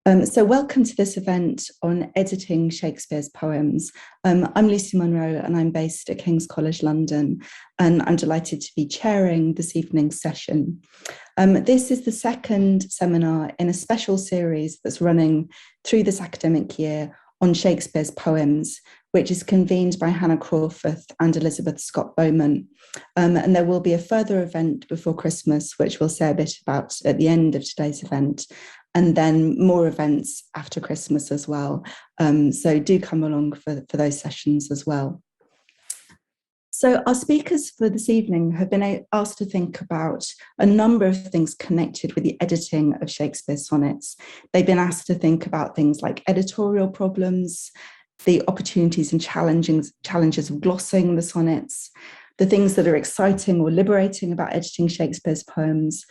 So welcome to this event on editing Shakespeare's poems. I'm Lucy Munro and I'm based at King's College London, and I'm delighted to be chairing this evening's session. This is the second seminar in a special series that's running through this academic year on Shakespeare's poems, which is convened by Hannah Crawford and Elizabeth Scott Bowman. And there will be a further event before Christmas, which we'll say a bit about at the end of today's event, and then more events after Christmas as well. So do come along for those sessions as well. So our speakers for this evening have been asked to think about a number of things connected with the editing of Shakespeare's sonnets. They've been asked to think about things like editorial problems, the opportunities and challenges of glossing the sonnets, the things that are exciting or liberating about editing Shakespeare's poems,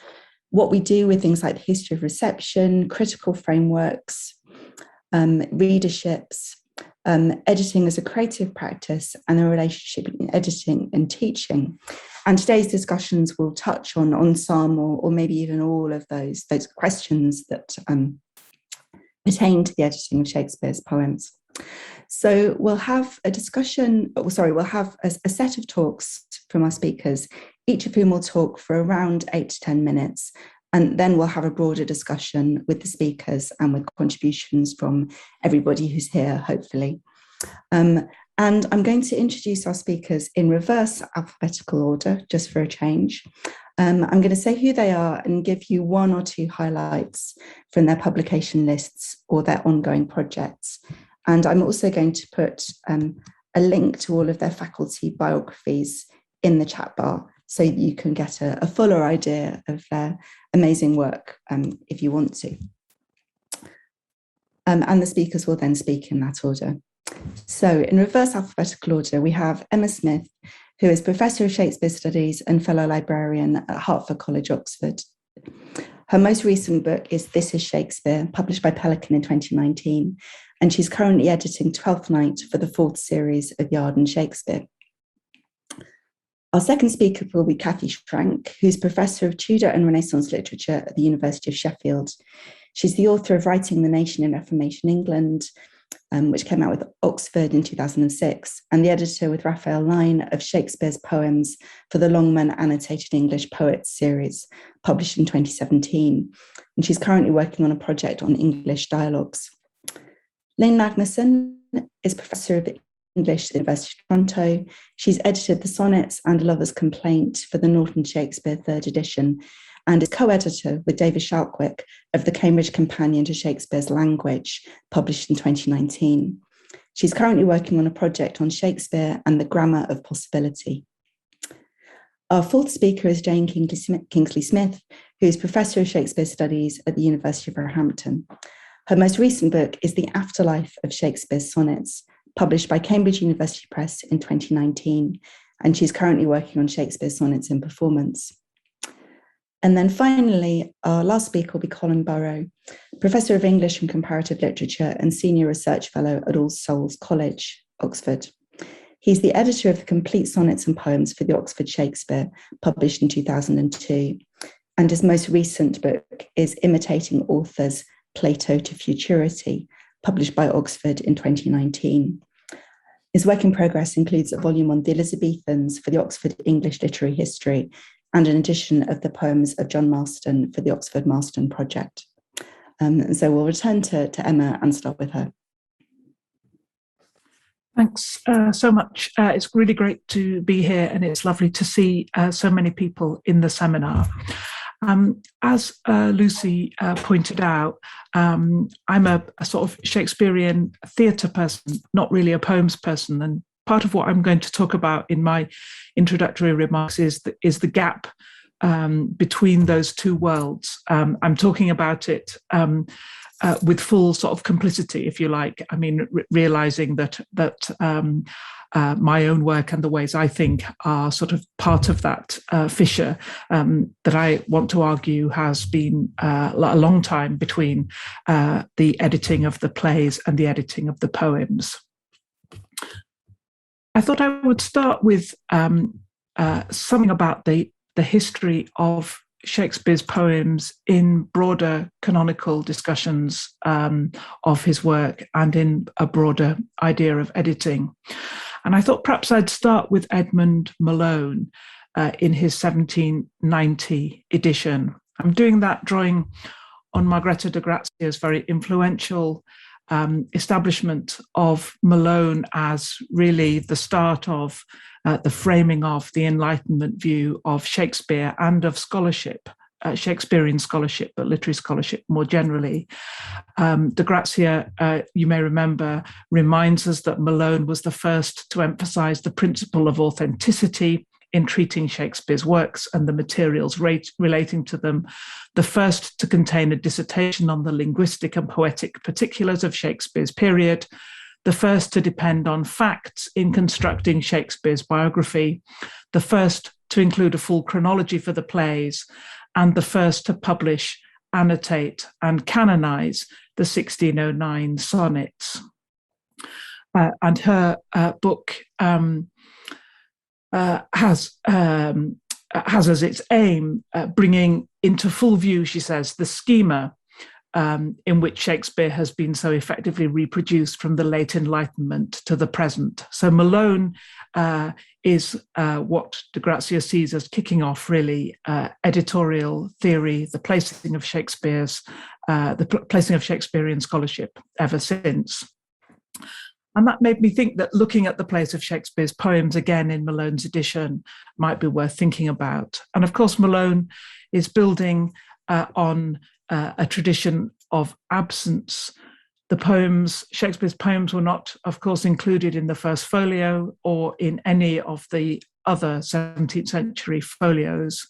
what we do with things like the history of reception, critical frameworks, readerships, editing as a creative practice, and the relationship between editing and teaching. And today's discussions will touch on some or maybe even all of those questions that pertain to the editing of Shakespeare's poems. So we'll have a discussion, we'll have a set of talks from our speakers, each of whom will talk for around 8 to 10 minutes. And then we'll have a broader discussion with the speakers and with contributions from everybody who's here, hopefully. And I'm going to introduce our speakers in reverse alphabetical order, just for a change. I'm going to say who they are and give you one or two highlights from their publication lists or their ongoing projects. And I'm also going to put a link to all of their faculty biographies in the chat bar, so you can get a fuller idea of their amazing work if you want to. And the speakers will then speak in that order. So in reverse alphabetical order, we have Emma Smith, who is Professor of Shakespeare Studies and Fellow Librarian at Hertford College, Oxford. Her most recent book is This is Shakespeare, published by Pelican in 2019, and she's currently editing Twelfth Night for the 4th series of Yard and Shakespeare. Our second speaker will be Cathy Schrank, who's Professor of Tudor and Renaissance Literature at the University of Sheffield. She's the author of Writing the Nation in Reformation England, which came out with Oxford in 2006, and the editor with Raphael Lynne of Shakespeare's poems for the Longman Annotated English Poets series, published in 2017. And she's currently working on a project on English dialogues. Lynne Magnusson is Professor of English at the University of Toronto. She's edited the Sonnets and A Lover's Complaint for the Norton Shakespeare 3rd edition, and is co-editor with David Shalkwick of the Cambridge Companion to Shakespeare's Language, published in 2019. She's currently working on a project on Shakespeare and the grammar of possibility. Our fourth speaker is Jane Kingsley-Smith, who is Professor of Shakespeare Studies at the University of Roehampton. Her most recent book is The Afterlife of Shakespeare's Sonnets, published by Cambridge University Press in 2019, and she's currently working on Shakespeare's Sonnets in Performance. And then finally, our last speaker will be Colin Burrow, Professor of English and Comparative Literature and Senior Research Fellow at All Souls College, Oxford. He's the editor of the Complete Sonnets and Poems for the Oxford Shakespeare, published in 2002. And his most recent book is Imitating Authors, Plato to Futurity, published by Oxford in 2019. His work in progress includes a volume on the Elizabethans for the Oxford English Literary History and an edition of the poems of John Marston for the Oxford Marston Project. And so we'll return to Emma and start with her. Thanks so much. It's really great to be here, and it's lovely to see so many people in the seminar. As Lucy pointed out, I'm a sort of Shakespearean theatre person, not really a poems person. And part of what I'm going to talk about in my introductory remarks is the gap between those two worlds. I'm talking about it with full sort of complicity, if you like. I mean, realizing that my own work and the ways I think are sort of part of that fissure that I want to argue has been a long time between the editing of the plays and the editing of the poems. I thought I would start with something about the history of Shakespeare's poems in broader canonical discussions of his work and in a broader idea of editing. And I thought perhaps I'd start with Edmund Malone in his 1790 edition. I'm doing that drawing on Margrethe de Grazia's very influential establishment of Malone as really the start of the framing of the Enlightenment view of Shakespeare and of scholarship, Shakespearean scholarship, but literary scholarship more generally. De Grazia, you may remember, reminds us that Malone was the first to emphasize the principle of authenticity in treating Shakespeare's works and the materials relating to them, the first to contain a dissertation on the linguistic and poetic particulars of Shakespeare's period, the first to depend on facts in constructing Shakespeare's biography, the first to include a full chronology for the plays, and the first to publish, annotate, and canonize the 1609 sonnets. And her book has as its aim bringing into full view, she says, the schema in which Shakespeare has been so effectively reproduced from the late Enlightenment to the present. So Malone is what de Grazia sees as kicking off really editorial theory, the placing of Shakespeare's, the placing of Shakespearean scholarship ever since. And that made me think that looking at the place of Shakespeare's poems again in Malone's edition might be worth thinking about. And of course, Malone is building on a tradition of absence. The poems, Shakespeare's poems, were not, of course, included in the first folio or in any of the other 17th century folios,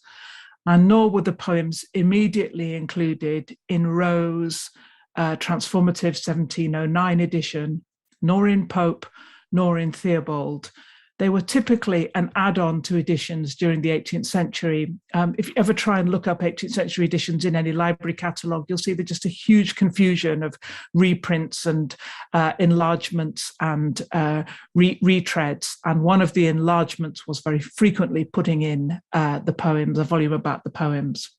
and nor were the poems immediately included in Rowe's transformative 1709 edition, nor in Pope, nor in Theobald. They were typically an add-on to editions during the 18th century. If you ever try and look up 18th century editions in any library catalogue, you'll see there's just a huge confusion of reprints and enlargements and retreads. And one of the enlargements was very frequently putting in the poems, a volume about the poems.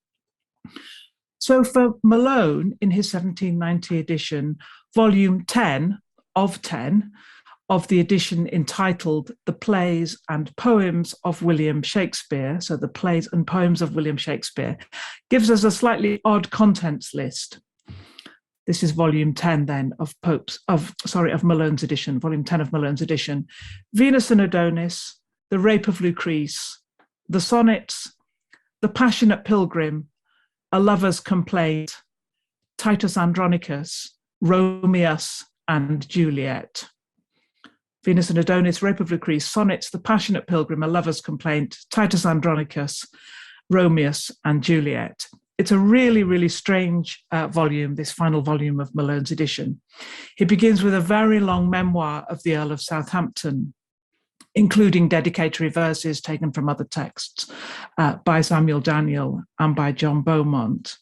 So for Malone, in his 1790 edition, volume 10 of the edition entitled The Plays and Poems of William Shakespeare, so the Plays and Poems of William Shakespeare, gives us a slightly odd contents list. This is volume 10 then of Malone's edition, volume 10 of Malone's edition. Venus and Adonis, The Rape of Lucrece, the Sonnets, The Passionate Pilgrim, A Lover's Complaint, Titus Andronicus, Romeus and Juliet. Venus and Adonis, Rape of Lucrece, Sonnets, The Passionate Pilgrim, A Lover's Complaint, Titus Andronicus, Romeus and Juliet. It's a really, really strange volume, this final volume of Malone's edition. He begins with a very long memoir of the Earl of Southampton, including dedicatory verses taken from other texts by Samuel Daniel and by John Beaumont.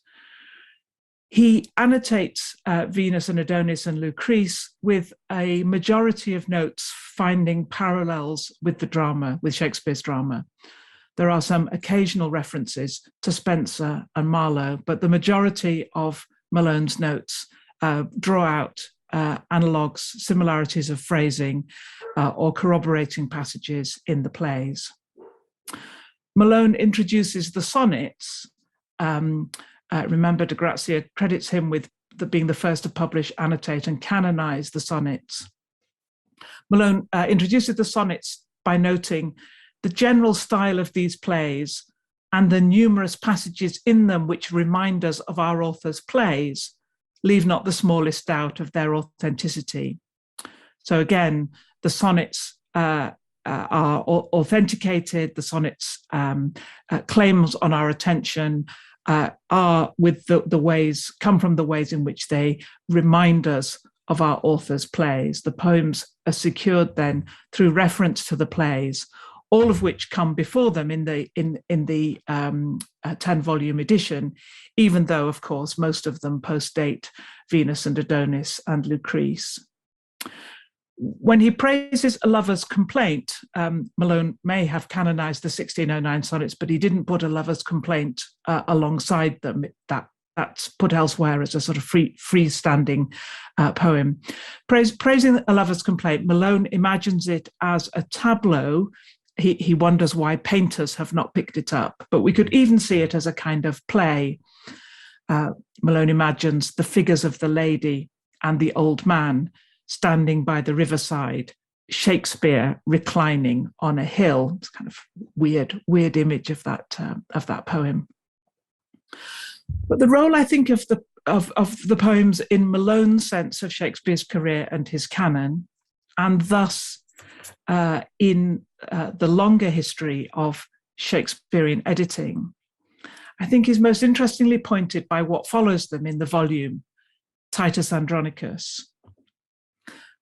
He annotates Venus and Adonis and Lucrece with a majority of notes finding parallels with the drama, with Shakespeare's drama. There are some occasional references to Spenser and Marlowe, but the majority of Malone's notes draw out analogues, similarities of phrasing, or corroborating passages in the plays. Malone introduces the sonnets. Remember, de Grazia credits him with being the first to publish, annotate, and canonize the sonnets. Malone introduces the sonnets by noting the general style of these plays and the numerous passages in them which remind us of our author's plays leave not the smallest doubt of their authenticity. So again, the sonnets are authenticated, the sonnets claims on our attention are with the ways, come from the ways in which they remind us of our author's plays. The poems are secured then through reference to the plays, all of which come before them in the 10-volume edition, even though, of course, most of them post-date Venus and Adonis and Lucrece. when he praises A Lover's Complaint, Malone may have canonized the 1609 sonnets, but he didn't put A Lover's Complaint alongside them. That's put elsewhere as a sort of freestanding poem. Praising A Lover's Complaint, Malone imagines it as a tableau. He wonders why painters have not picked it up, but we could even see it as a kind of play. Malone imagines the figures of the lady and the old man standing by the riverside, Shakespeare reclining on a hill. It's kind of weird image of that poem. But the role, I think, of the poems in Malone's sense of Shakespeare's career and his canon, and thus in the longer history of Shakespearean editing, I think is most interestingly pointed by what follows them in the volume, Titus Andronicus.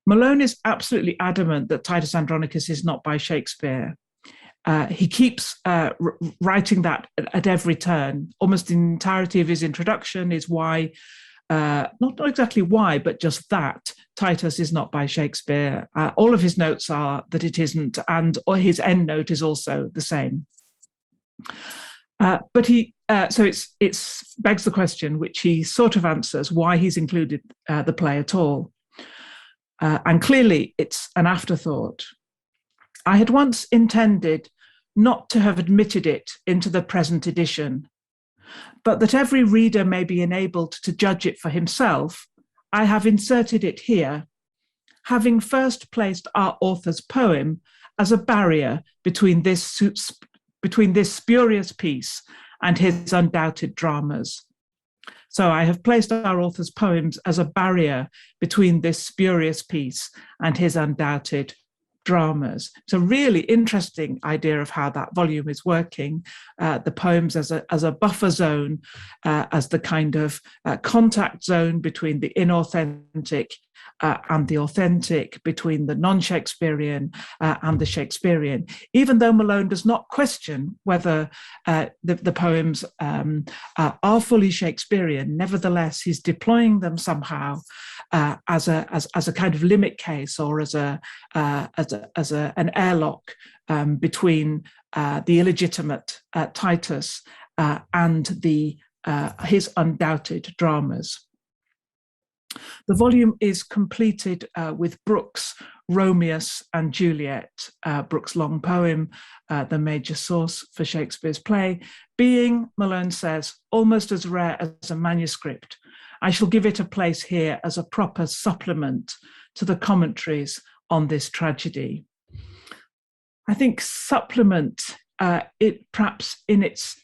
Malone is absolutely adamant that Titus Andronicus is not by Shakespeare. He keeps writing that at every turn. Almost the entirety of his introduction is why, not exactly why, but just that Titus is not by Shakespeare. All of his notes are that it isn't, and his end note is also the same. But it begs the question, which he sort of answers, why he's included the play at all. And clearly it's an afterthought. I had once intended not to have admitted it into the present edition, but that every reader may be enabled to judge it for himself, I have inserted it here, having first placed our author's poem as a barrier between this spurious piece and his undoubted dramas. So I have placed our author's poems as a barrier between this spurious piece and his undoubted dramas. It's a really interesting idea of how that volume is working. The poems as a buffer zone, as the kind of contact zone between the inauthentic and the authentic, between the non-Shakespearean and the Shakespearean, even though Malone does not question whether the poems are fully Shakespearean. Nevertheless, he's deploying them somehow as a kind of limit case, or as an airlock between the illegitimate Titus and his undoubted dramas. The volume is completed with Brooke's Romeus and Juliet, Brooke's long poem, the major source for Shakespeare's play, being, Malone says, almost as rare as a manuscript. I shall give it a place here as a proper supplement to the commentaries on this tragedy. I think supplement, it perhaps in its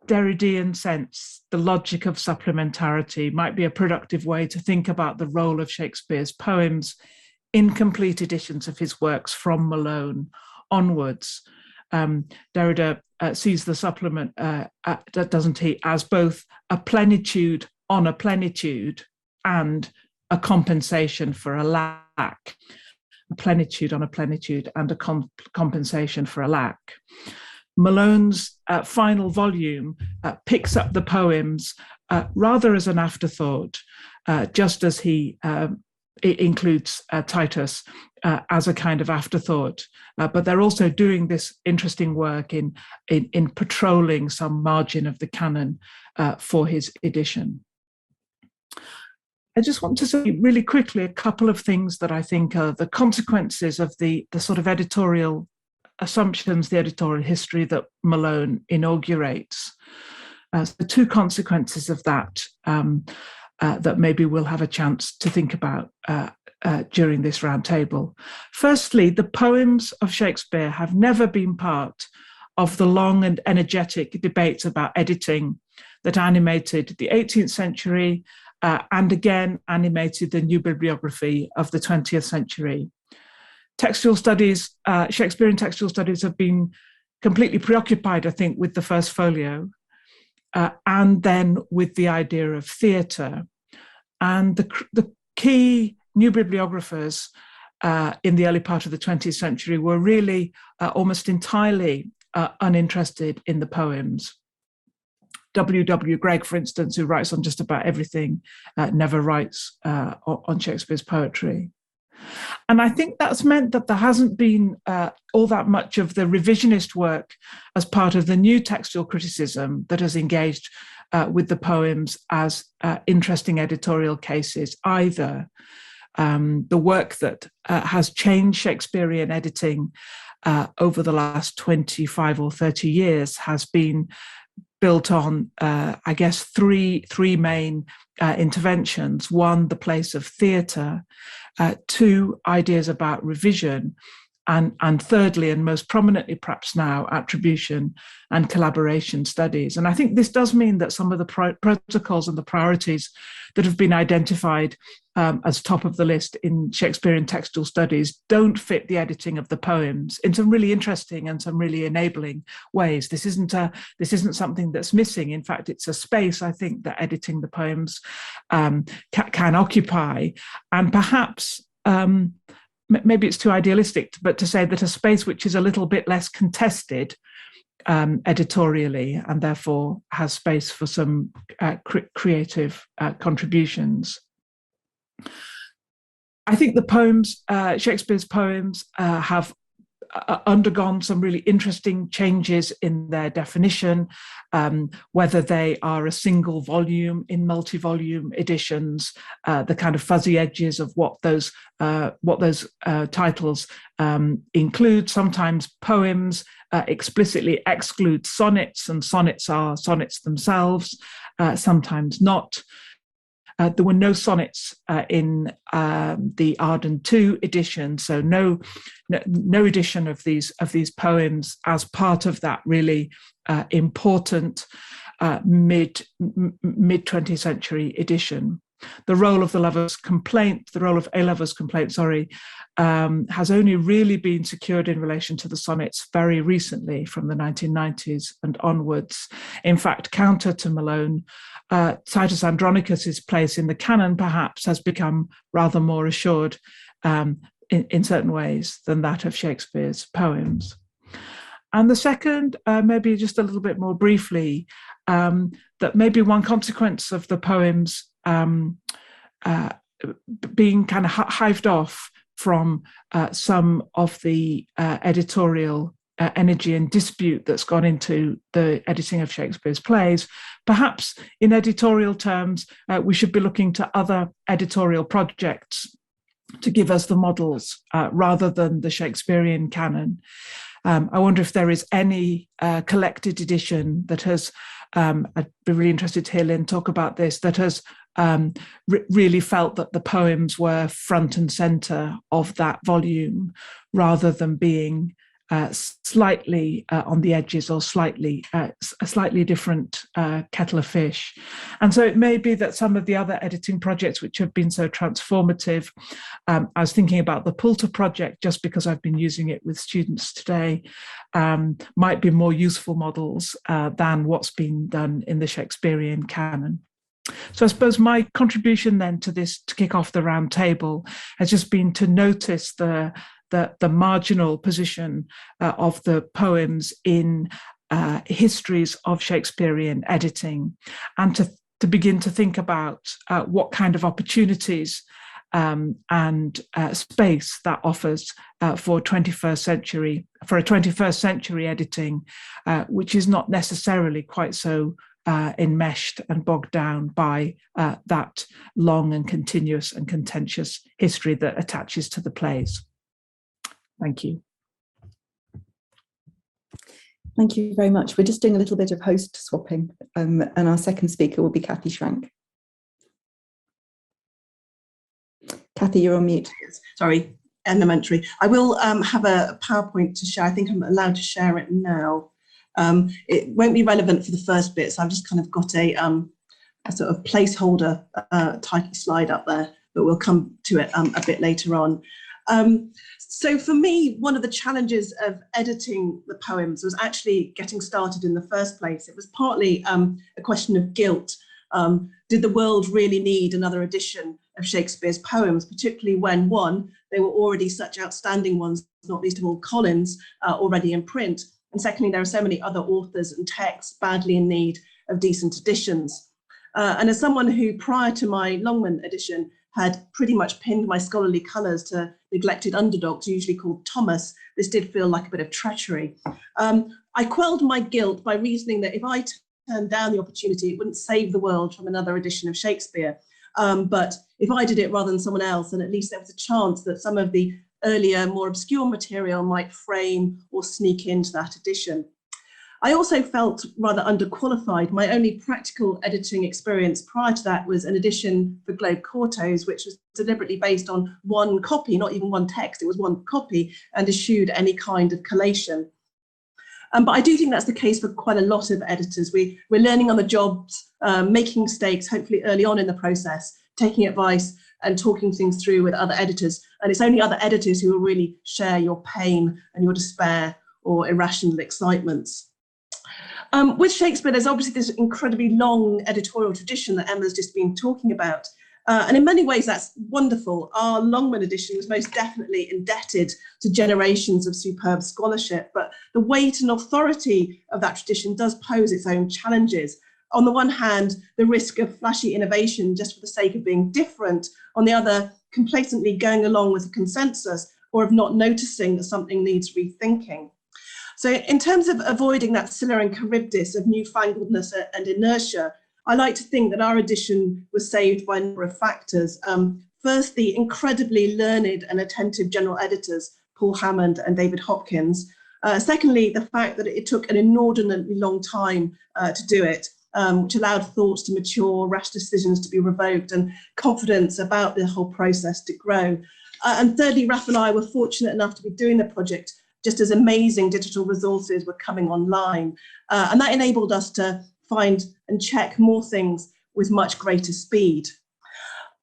Derridean sense, the logic of supplementarity might be a productive way to think about the role of Shakespeare's poems in complete editions of his works from Malone onwards. Derrida sees the supplement, doesn't he, as both a plenitude on a plenitude and a compensation for a lack. A plenitude on a plenitude and a compensation for a lack. Malone's final volume picks up the poems rather as an afterthought, just as he includes Titus as a kind of afterthought. But they're also doing this interesting work in patrolling some margin of the canon for his edition. I just want to say really quickly a couple of things that I think are the consequences of the sort of editorial assumptions, the editorial history that Malone inaugurates. The two consequences of that that maybe we'll have a chance to think about during this roundtable. Firstly, the poems of Shakespeare have never been part of the long and energetic debates about editing that animated the 18th century and again animated the new bibliography of the 20th century. Textual studies, Shakespearean textual studies have been completely preoccupied, I think, with the first folio and then with the idea of theatre. And the key new bibliographers in the early part of the 20th century were really almost entirely uninterested in the poems. W. Gregg, for instance, who writes on just about everything, never writes on Shakespeare's poetry. And I think that's meant that there hasn't been all that much of the revisionist work as part of the new textual criticism that has engaged with the poems as interesting editorial cases either. The work that has changed Shakespearean editing over the last 25 or 30 years has been built on, I guess, three main interventions. One, the place of theatre. Two, ideas about revision. And thirdly, and most prominently perhaps now, attribution and collaboration studies. And I think this does mean that some of the protocols and the priorities that have been identified as top of the list in Shakespearean textual studies don't fit the editing of the poems in some really interesting and some really enabling ways. This isn't something that's missing. In fact, it's a space, I think, that editing the poems can occupy. And perhaps maybe it's too idealistic, but to say that a space which is a little bit less contested editorially and therefore has space for some creative contributions. I think the poems, Shakespeare's poems, have undergone some really interesting changes in their definition, whether they are a single volume in multi-volume editions, the kind of fuzzy edges of what those titles include. Sometimes poems explicitly exclude sonnets, and sonnets are sonnets themselves, sometimes not. There were no sonnets in the Arden II edition, so no edition of these poems as part of that really important mid 20th century edition. The role of a lover's complaint, has only really been secured in relation to the sonnets very recently, from the 1990s and onwards. In fact, counter to Malone, Titus Andronicus's place in the canon perhaps has become rather more assured in certain ways than that of Shakespeare's poems. And the second, maybe just a little bit more briefly, that maybe one consequence of the poems being kind of hived off from some of the editorial energy and dispute that's gone into the editing of Shakespeare's plays. Perhaps in editorial terms, we should be looking to other editorial projects to give us the models rather than the Shakespearean canon. I wonder if there is any collected edition that has, I'd be really interested to hear Lynne talk about this, that has really felt that the poems were front and center of that volume rather than being slightly on the edges or a slightly different kettle of fish. And so it may be that some of the other editing projects which have been so transformative, I was thinking about the Poulter project just because I've been using it with students today, might be more useful models than what's been done in the Shakespearean canon. So I suppose my contribution then to this, to kick off the round table, has just been to notice the marginal position of the poems in histories of Shakespearean editing, and to begin to think about what kind of opportunities and space that offers for a 21st century editing, which is not necessarily quite so enmeshed and bogged down by that long and continuous and contentious history that attaches to the plays. Thank you. Thank you very much. We're just doing a little bit of host swapping, and our second speaker will be Cathy Schrank. Cathy, you're on mute. Sorry, elementary. I will have a PowerPoint to share. I think I'm allowed to share it now. It won't be relevant for the first bit, so I've just kind of got a sort of placeholder type of slide up there, but we'll come to it a bit later on. So for me, one of the challenges of editing the poems was actually getting started in the first place. It was partly a question of guilt. Did the world really need another edition of Shakespeare's poems, particularly when, one, they were already such outstanding ones, not least of all Colin's, already in print, and secondly, there are so many other authors and texts badly in need of decent editions. And as someone who, prior to my Longman edition, had pretty much pinned my scholarly colours to neglected underdogs, usually called Thomas, this did feel like a bit of treachery. I quelled my guilt by reasoning that if I turned down the opportunity, it wouldn't save the world from another edition of Shakespeare. But if I did it rather than someone else, then at least there was a chance that some of the earlier, more obscure material might frame or sneak into that edition. I also felt rather underqualified. My only practical editing experience prior to that was an edition for Globe Quartos, which was deliberately based on one copy, not even one text, it was one copy, and eschewed any kind of collation. But I do think that's the case for quite a lot of editors. We're learning on the jobs, making mistakes, hopefully early on in the process, taking advice and talking things through with other editors. And it's only other editors who will really share your pain and your despair or irrational excitements. With Shakespeare, there's obviously this incredibly long editorial tradition that Emma's just been talking about. And in many ways, that's wonderful. Our Longman edition was most definitely indebted to generations of superb scholarship, but the weight and authority of that tradition does pose its own challenges. On the one hand, the risk of flashy innovation just for the sake of being different. On the other, complacently going along with the consensus or of not noticing that something needs rethinking. So in terms of avoiding that Scylla and Charybdis of newfangledness and inertia, I like to think that our edition was saved by a number of factors. First, the incredibly learned and attentive general editors, Paul Hammond and David Hopkins. Secondly, the fact that it took an inordinately long time to do it, which allowed thoughts to mature, rash decisions to be revoked, and confidence about the whole process to grow. And thirdly, Raph and I were fortunate enough to be doing the project just as amazing digital resources were coming online. And that enabled us to find and check more things with much greater speed.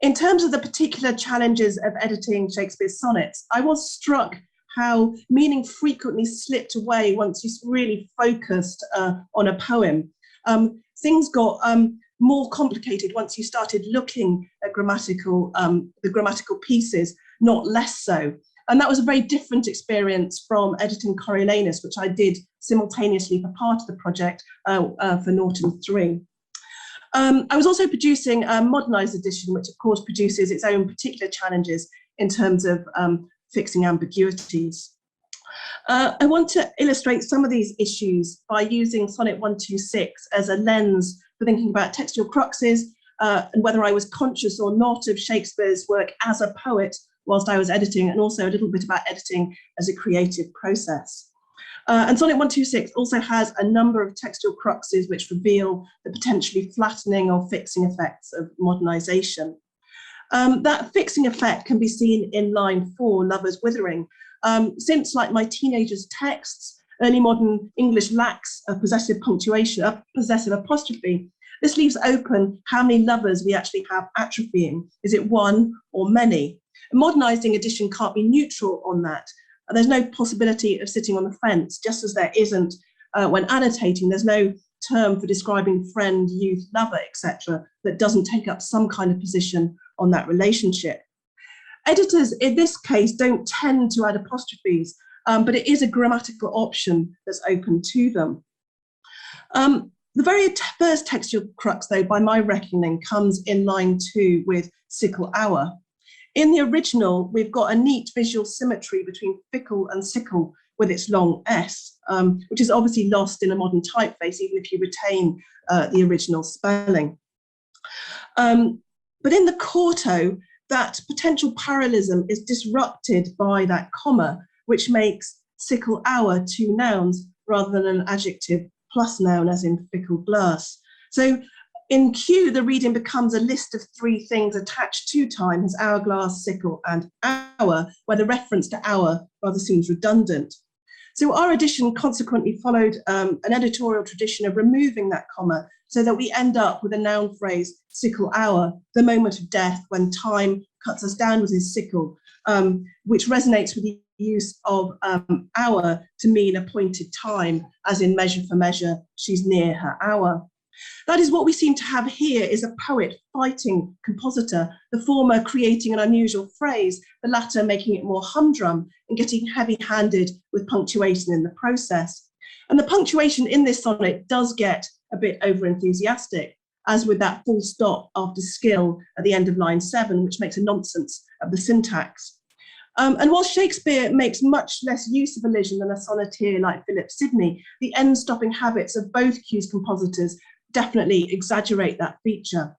In terms of the particular challenges of editing Shakespeare's sonnets, I was struck how meaning frequently slipped away once you really focused on a poem. Things got more complicated once you started looking at the grammatical pieces, not less so. And that was a very different experience from editing Coriolanus, which I did simultaneously for part of the project for Norton 3. I was also producing a modernised edition, which of course produces its own particular challenges in terms of fixing ambiguities. I want to illustrate some of these issues by using Sonnet 126 as a lens for thinking about textual cruxes and whether I was conscious or not of Shakespeare's work as a poet whilst I was editing, and also a little bit about editing as a creative process. And Sonnet 126 also has a number of textual cruxes which reveal the potentially flattening or fixing effects of modernisation. That fixing effect can be seen in line 4, Lovers Withering. Since, like my teenager's texts, early modern English lacks a possessive punctuation, a possessive apostrophe, this leaves open how many lovers we actually have atrophying. Is it one or many? A modernising edition can't be neutral on that. There's no possibility of sitting on the fence, just as there isn't when annotating. There's no term for describing friend, youth, lover, etc., that doesn't take up some kind of position on that relationship. Editors, in this case, don't tend to add apostrophes, but it is a grammatical option that's open to them. The very first textual crux, though, by my reckoning, comes in line 2 with sickle hour. In the original, we've got a neat visual symmetry between fickle and sickle with its long S, which is obviously lost in a modern typeface, even if you retain the original spelling. But in the quarto, that potential parallelism is disrupted by that comma, which makes sickle hour 2 nouns rather than an adjective plus noun, as in fickle glass. So in Q, the reading becomes a list of 3 things attached to time, as hourglass, sickle, and hour, where the reference to hour rather seems redundant. So our edition consequently followed an editorial tradition of removing that comma so that we end up with a noun phrase, sickle hour, the moment of death when time cuts us down with his sickle, which resonates with the use of hour to mean appointed time, as in measure for measure, she's near her hour. That is what we seem to have here, is a poet fighting compositor, the former creating an unusual phrase, the latter making it more humdrum and getting heavy-handed with punctuation in the process. And the punctuation in this sonnet does get a bit over-enthusiastic. as with that full stop after skill at the end of line 7, which makes a nonsense of the syntax. And while Shakespeare makes much less use of elision than a sonneteer like Philip Sidney, the end-stopping habits of both Q's compositors definitely exaggerate that feature.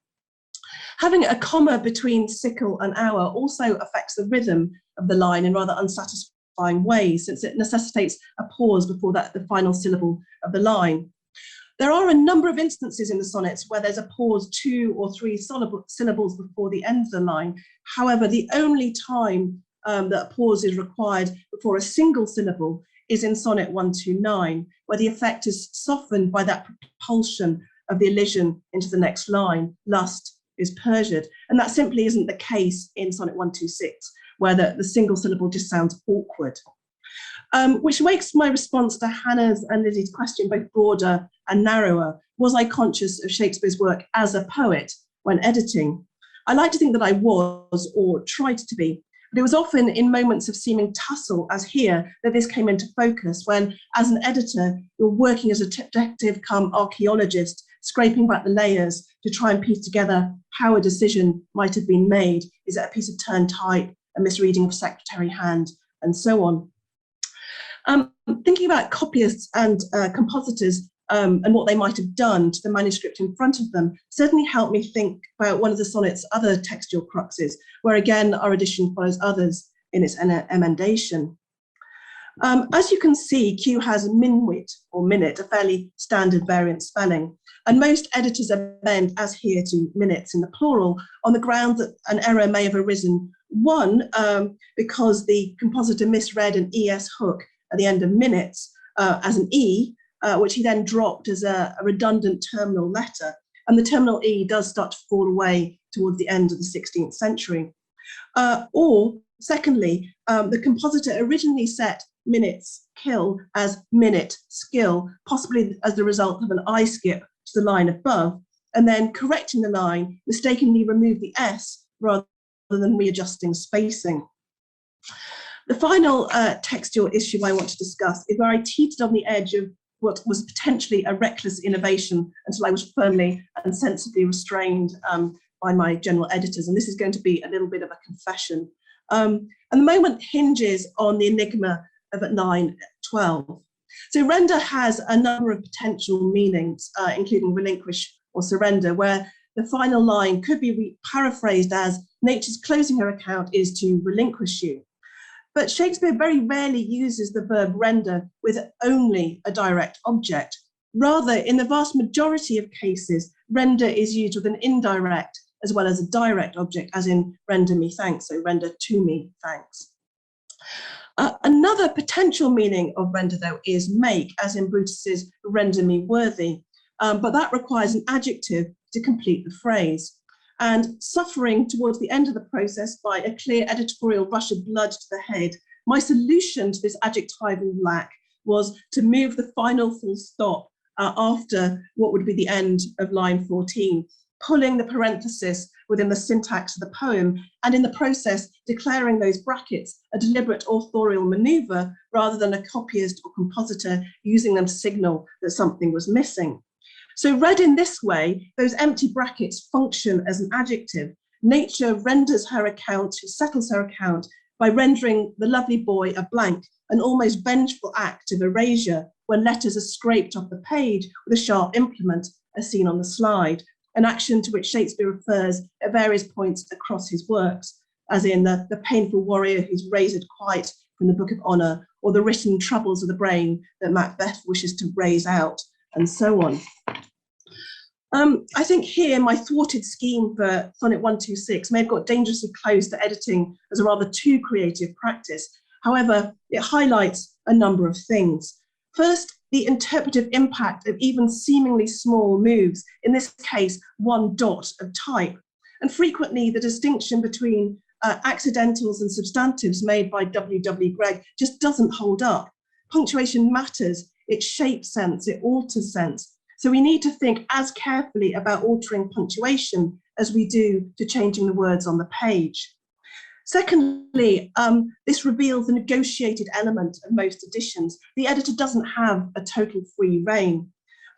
Having a comma between sickle and hour also affects the rhythm of the line in rather unsatisfying ways, since it necessitates a pause before the final syllable of the line. There are a number of instances in the sonnets where there's a pause 2 or 3 syllables before the end of the line. However, the only time that a pause is required before a single syllable is in sonnet 129, where the effect is softened by that propulsion of the elision into the next line, lust is perjured. And that simply isn't the case in sonnet 126, where the single syllable just sounds awkward. Which makes my response to Hannah's and Lizzie's question both broader and narrower. Was I conscious of Shakespeare's work as a poet when editing? I like to think that I was, or tried to be, but it was often in moments of seeming tussle, as here, that this came into focus, when, as an editor, you're working as a detective come archaeologist, scraping back the layers to try and piece together how a decision might have been made. Is it a piece of turned type, a misreading of secretary hand, and so on. Thinking about copyists and compositors and what they might have done to the manuscript in front of them certainly helped me think about one of the sonnet's other textual cruxes, where again our edition follows others in its emendation. As you can see, Q has minwit or minute, a fairly standard variant spelling, and most editors amend as here to minutes in the plural on the ground that an error may have arisen. One, because the compositor misread an ES hook at the end of minutes as an E, which he then dropped as a redundant terminal letter. And the terminal E does start to fall away towards the end of the 16th century. Or secondly, the compositor originally set minutes kill as minute skill, possibly as the result of an I skip to the line above, and then correcting the line, mistakenly removed the S rather than readjusting spacing. The final textual issue I want to discuss is where I teetered on the edge of what was potentially a reckless innovation until I was firmly and sensibly restrained by my general editors. And this is going to be a little bit of a confession. And the moment hinges on the enigma of at line 12. So render has a number of potential meanings, including relinquish or surrender, where the final line could be paraphrased as nature's closing her account is to relinquish you. But Shakespeare very rarely uses the verb render with only a direct object. Rather, in the vast majority of cases, render is used with an indirect as well as a direct object, as in render me thanks, so render to me thanks. Another potential meaning of render, though, is make, as in Brutus's render me worthy, but that requires an adjective to complete the phrase. And suffering towards the end of the process by a clear editorial rush of blood to the head, my solution to this adjectival lack was to move the final full stop after what would be the end of line 14, pulling the parenthesis within the syntax of the poem, and in the process declaring those brackets a deliberate authorial maneuver rather than a copyist or compositor using them to signal that something was missing. So read in this way, those empty brackets function as an adjective. Nature renders her account, settles her account by rendering the lovely boy a blank, an almost vengeful act of erasure when letters are scraped off the page with a sharp implement, as seen on the slide, an action to which Shakespeare refers at various points across his works, as in the painful warrior who's razored quite from the Book of Honour, or the written troubles of the brain that Macbeth wishes to raze out, and so on. I think here my thwarted scheme for Sonnet 126 may have got dangerously close to editing as a rather too creative practice. However, it highlights a number of things. First, the interpretive impact of even seemingly small moves, in this case, one dot of type, and frequently the distinction between accidentals and substantives made by W.W. Gregg just doesn't hold up. Punctuation matters, it shapes sense, it alters sense. So we need to think as carefully about altering punctuation as we do to changing the words on the page. Secondly, this reveals the negotiated element of most editions. The editor doesn't have a total free rein.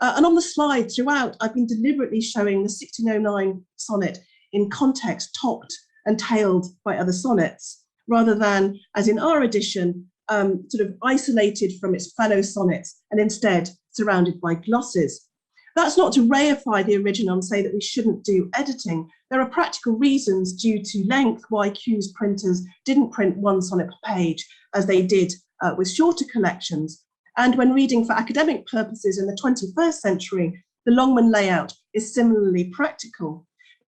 And on the slide throughout, I've been deliberately showing the 1609 sonnet in context, topped and tailed by other sonnets, rather than, as in our edition, sort of isolated from its fellow sonnets and instead surrounded by glosses. That's not to reify the original and say that we shouldn't do editing. There are practical reasons due to length why Q's printers didn't print one sonnet per page as they did with shorter collections. And when reading for academic purposes in the 21st century, the Longman layout is similarly practical.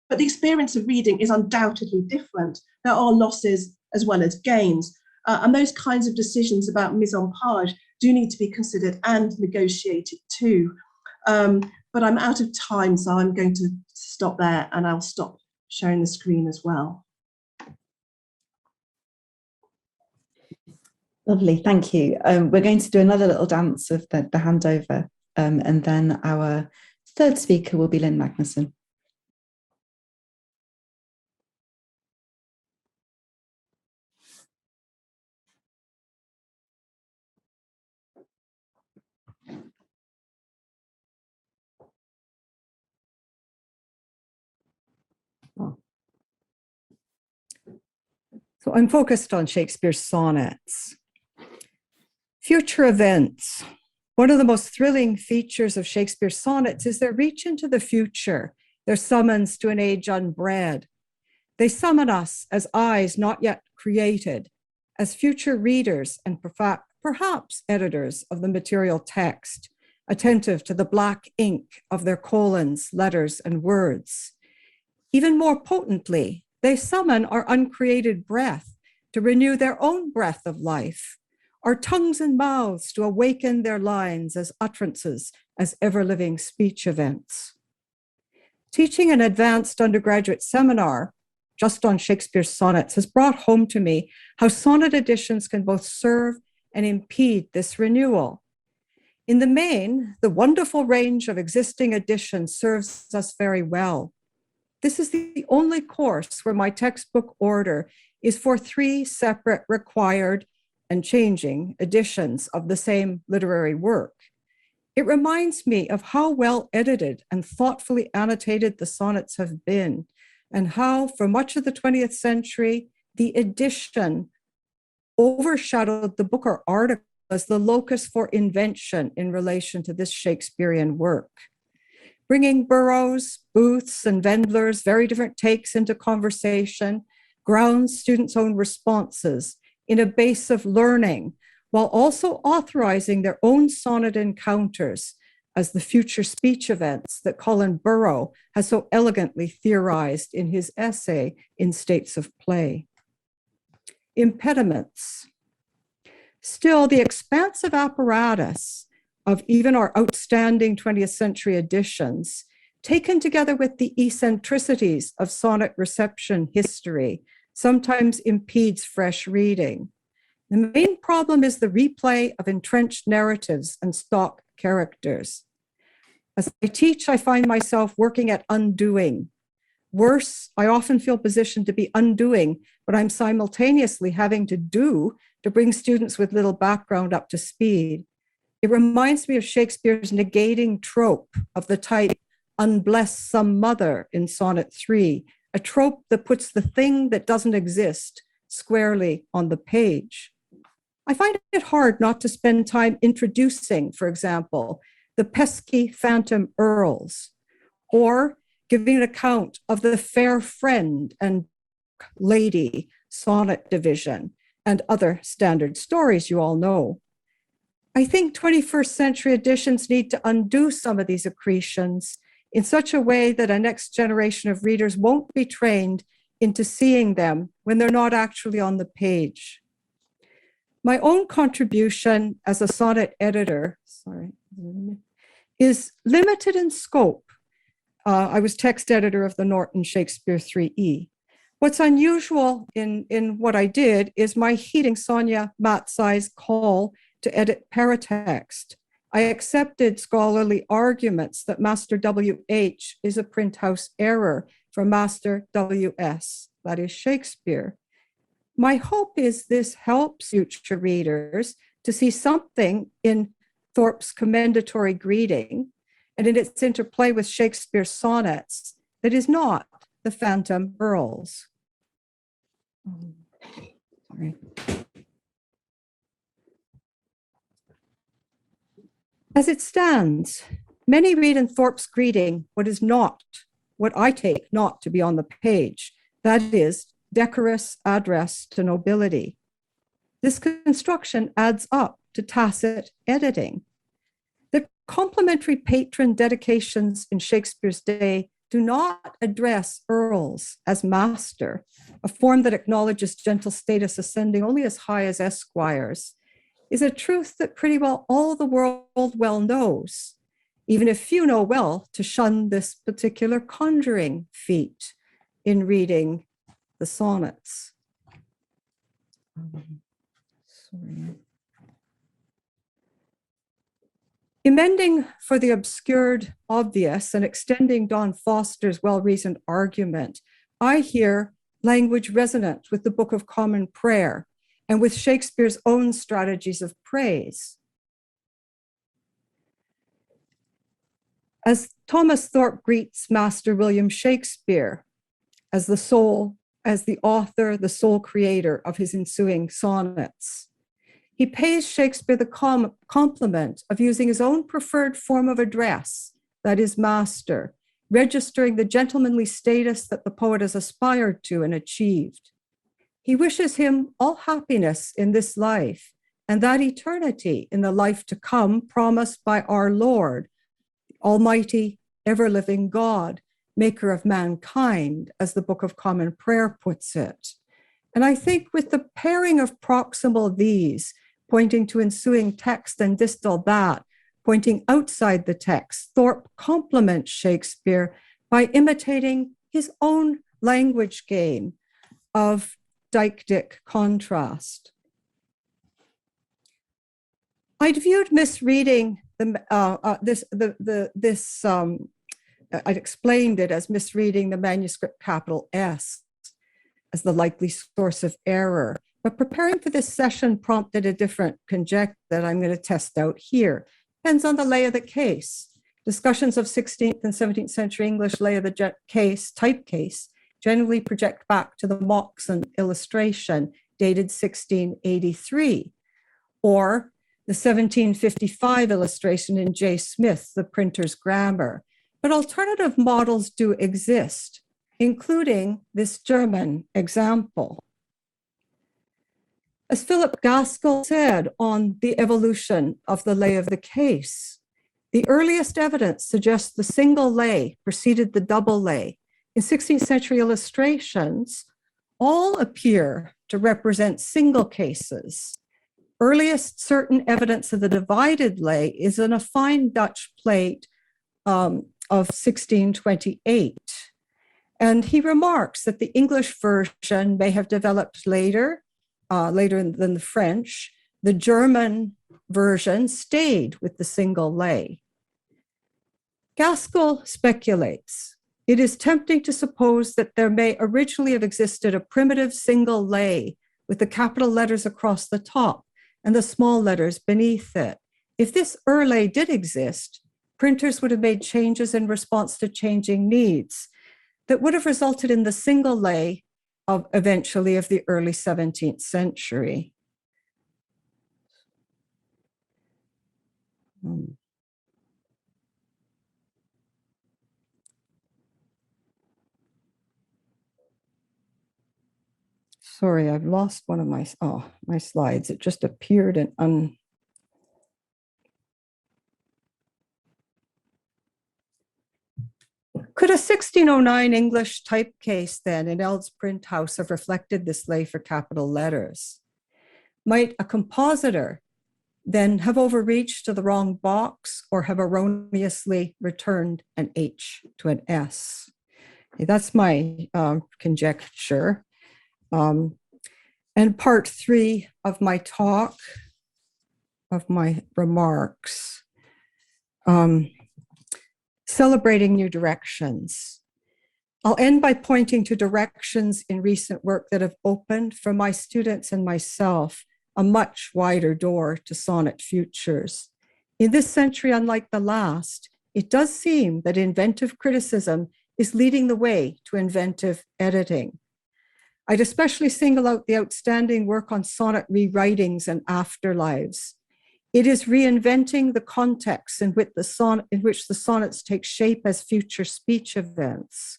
But the experience of reading is undoubtedly different. There are losses as well as gains. And those kinds of decisions about mise en page do need to be considered and negotiated too. But I'm out of time, so I'm going to stop there and I'll stop sharing the screen as well. Lovely, thank you. We're going to do another little dance of the handover, and then our third speaker will be Lynne Magnusson. So I'm focused on Shakespeare's sonnets. Future events. One of the most thrilling features of Shakespeare's sonnets is their reach into the future, their summons to an age unbred. They summon us as eyes not yet created, as future readers and perhaps editors of the material text, attentive to the black ink of their colons, letters, and words. Even more potently, they summon our uncreated breath to renew their own breath of life, our tongues and mouths to awaken their lines as utterances, as ever-living speech events. Teaching an advanced undergraduate seminar just on Shakespeare's sonnets has brought home to me how sonnet editions can both serve and impede this renewal. In the main, the wonderful range of existing editions serves us very well. This is the only course where my textbook order is for 3 separate required and changing editions of the same literary work. It reminds me of how well edited and thoughtfully annotated the sonnets have been, and how for much of the 20th century, the edition overshadowed the book or article as the locus for invention in relation to this Shakespearean work. Bringing Burrows, Booths, and Wendler's very different takes into conversation grounds students' own responses in a base of learning, while also authorizing their own sonnet encounters as the future speech events that Colin Burrow has so elegantly theorized in his essay in States of Play. Impediments. Still, the expansive apparatus of even our outstanding 20th century editions, taken together with the eccentricities of sonnet reception history, sometimes impedes fresh reading. The main problem is the replay of entrenched narratives and stock characters. As I teach, I find myself working at undoing. Worse, I often feel positioned to be undoing, but I'm simultaneously having to do to bring students with little background up to speed. It reminds me of Shakespeare's negating trope of the type, unbless some mother in Sonnet 3, a trope that puts the thing that doesn't exist squarely on the page. I find it hard not to spend time introducing, for example, the pesky phantom earls, or giving an account of the fair friend and lady sonnet division and other standard stories you all know. I think 21st century editions need to undo some of these accretions in such a way that a next generation of readers won't be trained into seeing them when they're not actually on the page. My own contribution as a sonnet editor, is limited in scope. I was text editor of the Norton Shakespeare 3E. What's unusual in what I did is my heeding Sonia Matsai's call to edit paratext. I accepted scholarly arguments that Master WH is a print house error for Master WS, that is Shakespeare. My hope is this helps future readers to see something in Thorpe's commendatory greeting and in its interplay with Shakespeare's sonnets that is not the phantom earls. Sorry. As it stands, many read in Thorpe's greeting what is not, what I take not to be on the page, that is, decorous address to nobility. This construction adds up to tacit editing. The complimentary patron dedications in Shakespeare's day do not address earls as master, a form that acknowledges gentle status ascending only as high as esquires, is a truth that pretty well all the world well knows, even if few know well to shun this particular conjuring feat in reading the sonnets. Sorry. Emending for the obscured obvious and extending Don Foster's well-reasoned argument, I hear language resonant with the Book of Common Prayer and with Shakespeare's own strategies of praise. As Thomas Thorpe greets Master William Shakespeare as the author, the sole creator of his ensuing sonnets, he pays Shakespeare the compliment of using his own preferred form of address, that is, master, registering the gentlemanly status that the poet has aspired to and achieved. He wishes him all happiness in this life and that eternity in the life to come promised by our Lord, Almighty, ever-living God, maker of mankind, as the Book of Common Prayer puts it. And I think with the pairing of proximal these, pointing to ensuing text and distal that, pointing outside the text, Thorpe compliments Shakespeare by imitating his own language game of deictic contrast. I'd viewed misreading I'd explained it as misreading the manuscript capital S as the likely source of error. But preparing for this session prompted a different conjecture that I'm going to test out here. Depends on the lay of the case. Discussions of 16th and 17th century English lay of the case, type case, generally project back to the Moxon illustration dated 1683, or the 1755 illustration in J. Smith, The Printer's Grammar. But alternative models do exist, including this German example. As Philip Gaskell said on the evolution of the lay of the case, the earliest evidence suggests the single lay preceded the double lay. In 16th century illustrations, all appear to represent single cases. Earliest certain evidence of the divided lay is in a fine Dutch plate of 1628. And he remarks that the English version may have developed later than the French. The German version stayed with the single lay. Gaskell speculates, it is tempting to suppose that there may originally have existed a primitive single lay with the capital letters across the top and the small letters beneath it. If this lay did exist, printers would have made changes in response to changing needs that would have resulted in the single lay eventually of the early 17th century. Sorry, I've lost one of my slides. It just appeared and Could a 1609 English typecase then in Eld's print house have reflected this lay for capital letters? Might a compositor then have overreached to the wrong box or have erroneously returned an H to an S? Okay, that's my conjecture. And part 3 of my talk, of my remarks, celebrating new directions. I'll end by pointing to directions in recent work that have opened for my students and myself a much wider door to sonnet futures. In this century, unlike the last, it does seem that inventive criticism is leading the way to inventive editing. I'd especially single out the outstanding work on sonnet rewritings and afterlives. It is reinventing the context in which the sonnets take shape as future speech events.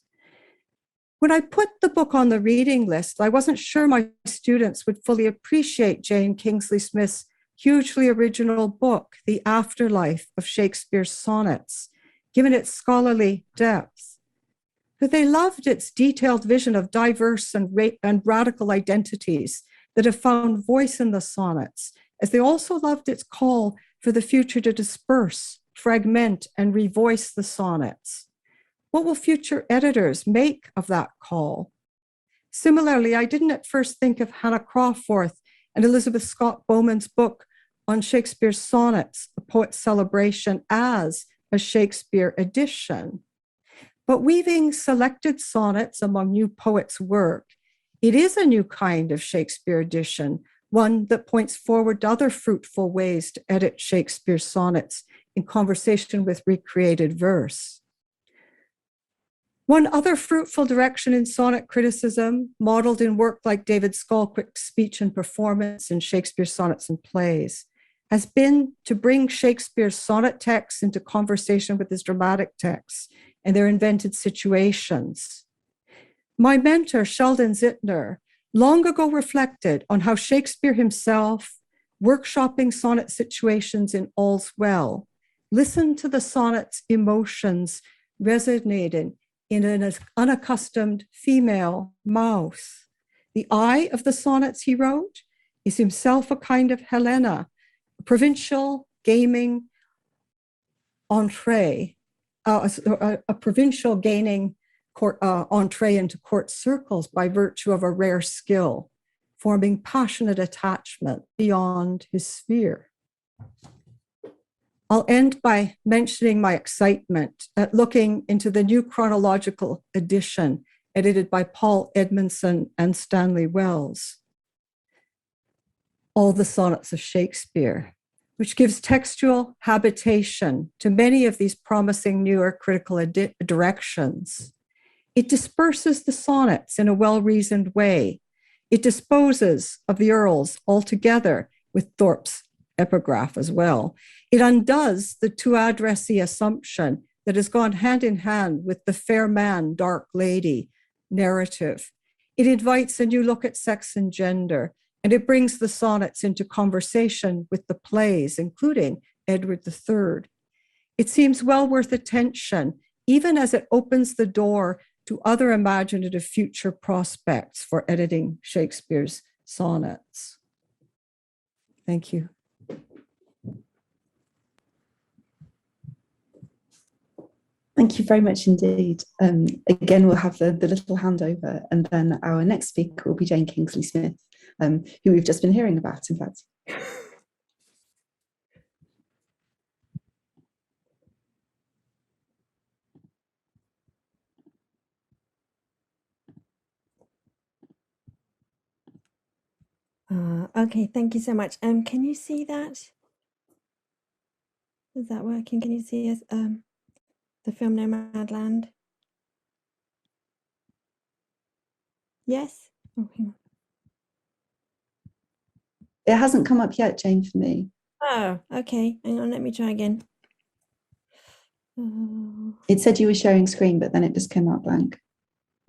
When I put the book on the reading list, I wasn't sure my students would fully appreciate Jane Kingsley-Smith's hugely original book, The Afterlife of Shakespeare's Sonnets, given its scholarly depth. But they loved its detailed vision of diverse and radical identities that have found voice in the sonnets, as they also loved its call for the future to disperse, fragment, and revoice the sonnets. What will future editors make of that call? Similarly, I didn't at first think of Hannah Crawforth and Elizabeth Scott Bowman's book on Shakespeare's Sonnets, A Poet's Celebration, as a Shakespeare edition. But weaving selected sonnets among new poets' work, it is a new kind of Shakespeare edition, one that points forward to other fruitful ways to edit Shakespeare's sonnets in conversation with recreated verse. One other fruitful direction in sonnet criticism, modeled in work like David Skolquick's Speech and Performance in Shakespeare's Sonnets and Plays, has been to bring Shakespeare's sonnet texts into conversation with his dramatic texts and their invented situations. My mentor, Sheldon Zitner, long ago reflected on how Shakespeare himself, workshopping sonnet situations in All's Well, listened to the sonnet's emotions resonating in an unaccustomed female mouth. The I of the sonnets he wrote is himself a kind of Helena, a provincial gaming entree, a provincial gaining court, entree into court circles by virtue of a rare skill, forming passionate attachment beyond his sphere. I'll end by mentioning my excitement at looking into the new chronological edition edited by Paul Edmondson and Stanley Wells, All the Sonnets of Shakespeare, which gives textual habitation to many of these promising newer critical directions. It disperses the sonnets in a well-reasoned way. It disposes of the earls altogether, with Thorpe's epigraph as well. It undoes the two-addressee assumption that has gone hand in hand with the fair man, dark lady narrative. It invites a new look at sex and gender, and it brings the sonnets into conversation with the plays, including Edward III. It seems well worth attention, even as it opens the door to other imaginative future prospects for editing Shakespeare's sonnets. Thank you. Thank you very much indeed. Again, we'll have the little handover, and then our next speaker will be Jane Kingsley-Smith, who we've just been hearing about, in fact. Okay, thank you so much. Can you see that? Is that working? Can you see us? The film Nomad Land? Yes? Oh, hang on. It hasn't come up yet, Jane, for me. Oh, okay. Hang on, let me try again. It said you were sharing screen, but then it just came out blank.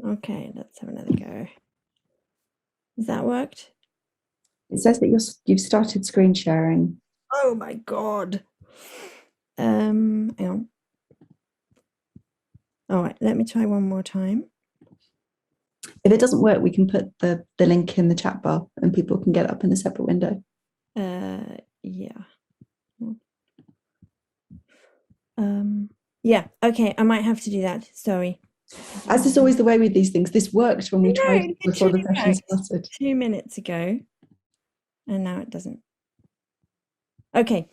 Okay, let's have another go. Has that worked? It says that you've started screen sharing. Oh my God. Hang on. All right, let me try one more time. If it doesn't work, we can put the link in the chat bar and people can get it up in a separate window. Yeah. Yeah, okay, I might have to do that. Sorry. As is always the way with these things, this worked when we tried before the session started. 2 minutes ago, and now it doesn't. Okay.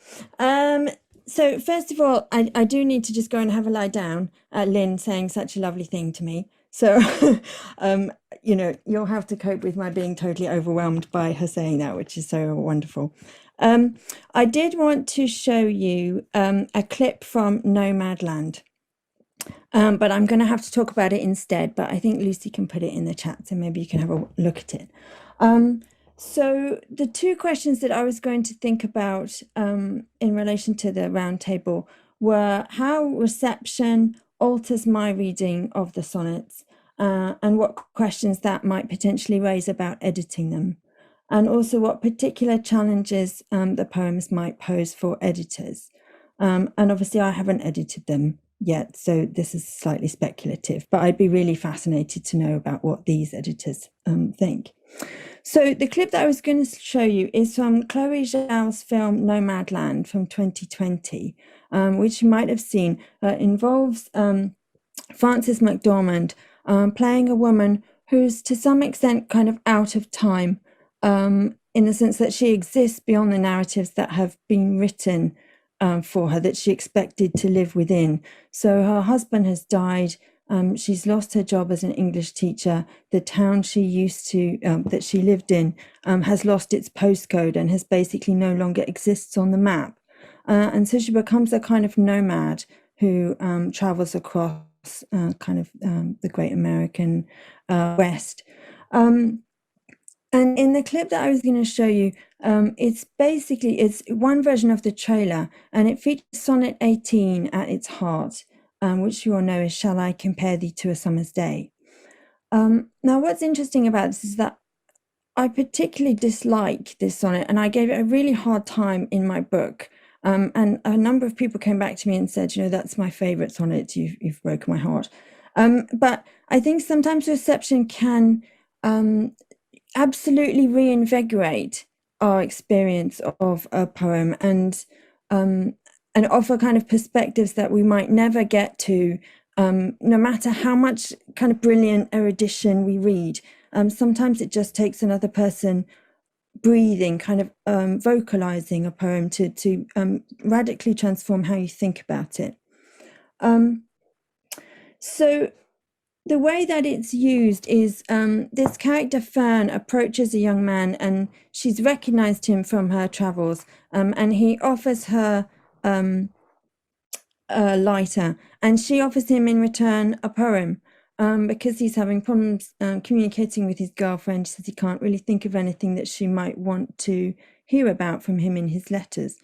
So first of all, I do need to just go and have a lie down at Lynne saying such a lovely thing to me. So, you know, you'll have to cope with my being totally overwhelmed by her saying that, which is so wonderful. I did want to show you a clip from Nomad Land, but I'm going to have to talk about it instead, but I think Lucy can put it in the chat, so maybe you can have a look at it. So the two questions that I was going to think about in relation to the roundtable were how reception alters my reading of the sonnets, and what questions that might potentially raise about editing them, and also what particular challenges the poems might pose for editors. And obviously I haven't edited them yet, so this is slightly speculative, but I'd be really fascinated to know about what these editors think. So the clip that I was going to show you is from Chloe Zhao's film Nomad Land from 2020, which you might have seen. Involves Frances McDormand playing a woman who's to some extent kind of out of time, in the sense that she exists beyond the narratives that have been written for her, that she expected to live within. So her husband has died. She's lost her job as an English teacher. The town she used to, that she lived in, has lost its postcode and has basically no longer exists on the map. And so she becomes a kind of nomad who travels across the great American West. And in the clip that I was going to show you, it's one version of the trailer, and it features Sonnet 18 at its heart, which you all know is Shall I Compare Thee to a Summer's Day. Now, what's interesting about this is that I particularly dislike this sonnet, and I gave it a really hard time in my book. And a number of people came back to me and said, that's my favorite sonnet, you've broken my heart. But I think sometimes reception can absolutely reinvigorate our experience of a poem and offer kind of perspectives that we might never get to, no matter how much kind of brilliant erudition we read. Sometimes it just takes another person breathing, kind of vocalizing a poem to radically transform how you think about it. So the way that it's used is this character Fern approaches a young man, and she's recognized him from her travels, and he offers her a lighter, and she offers him in return a poem, because he's having problems communicating with his girlfriend. She says he can't really think of anything that she might want to hear about from him in his letters.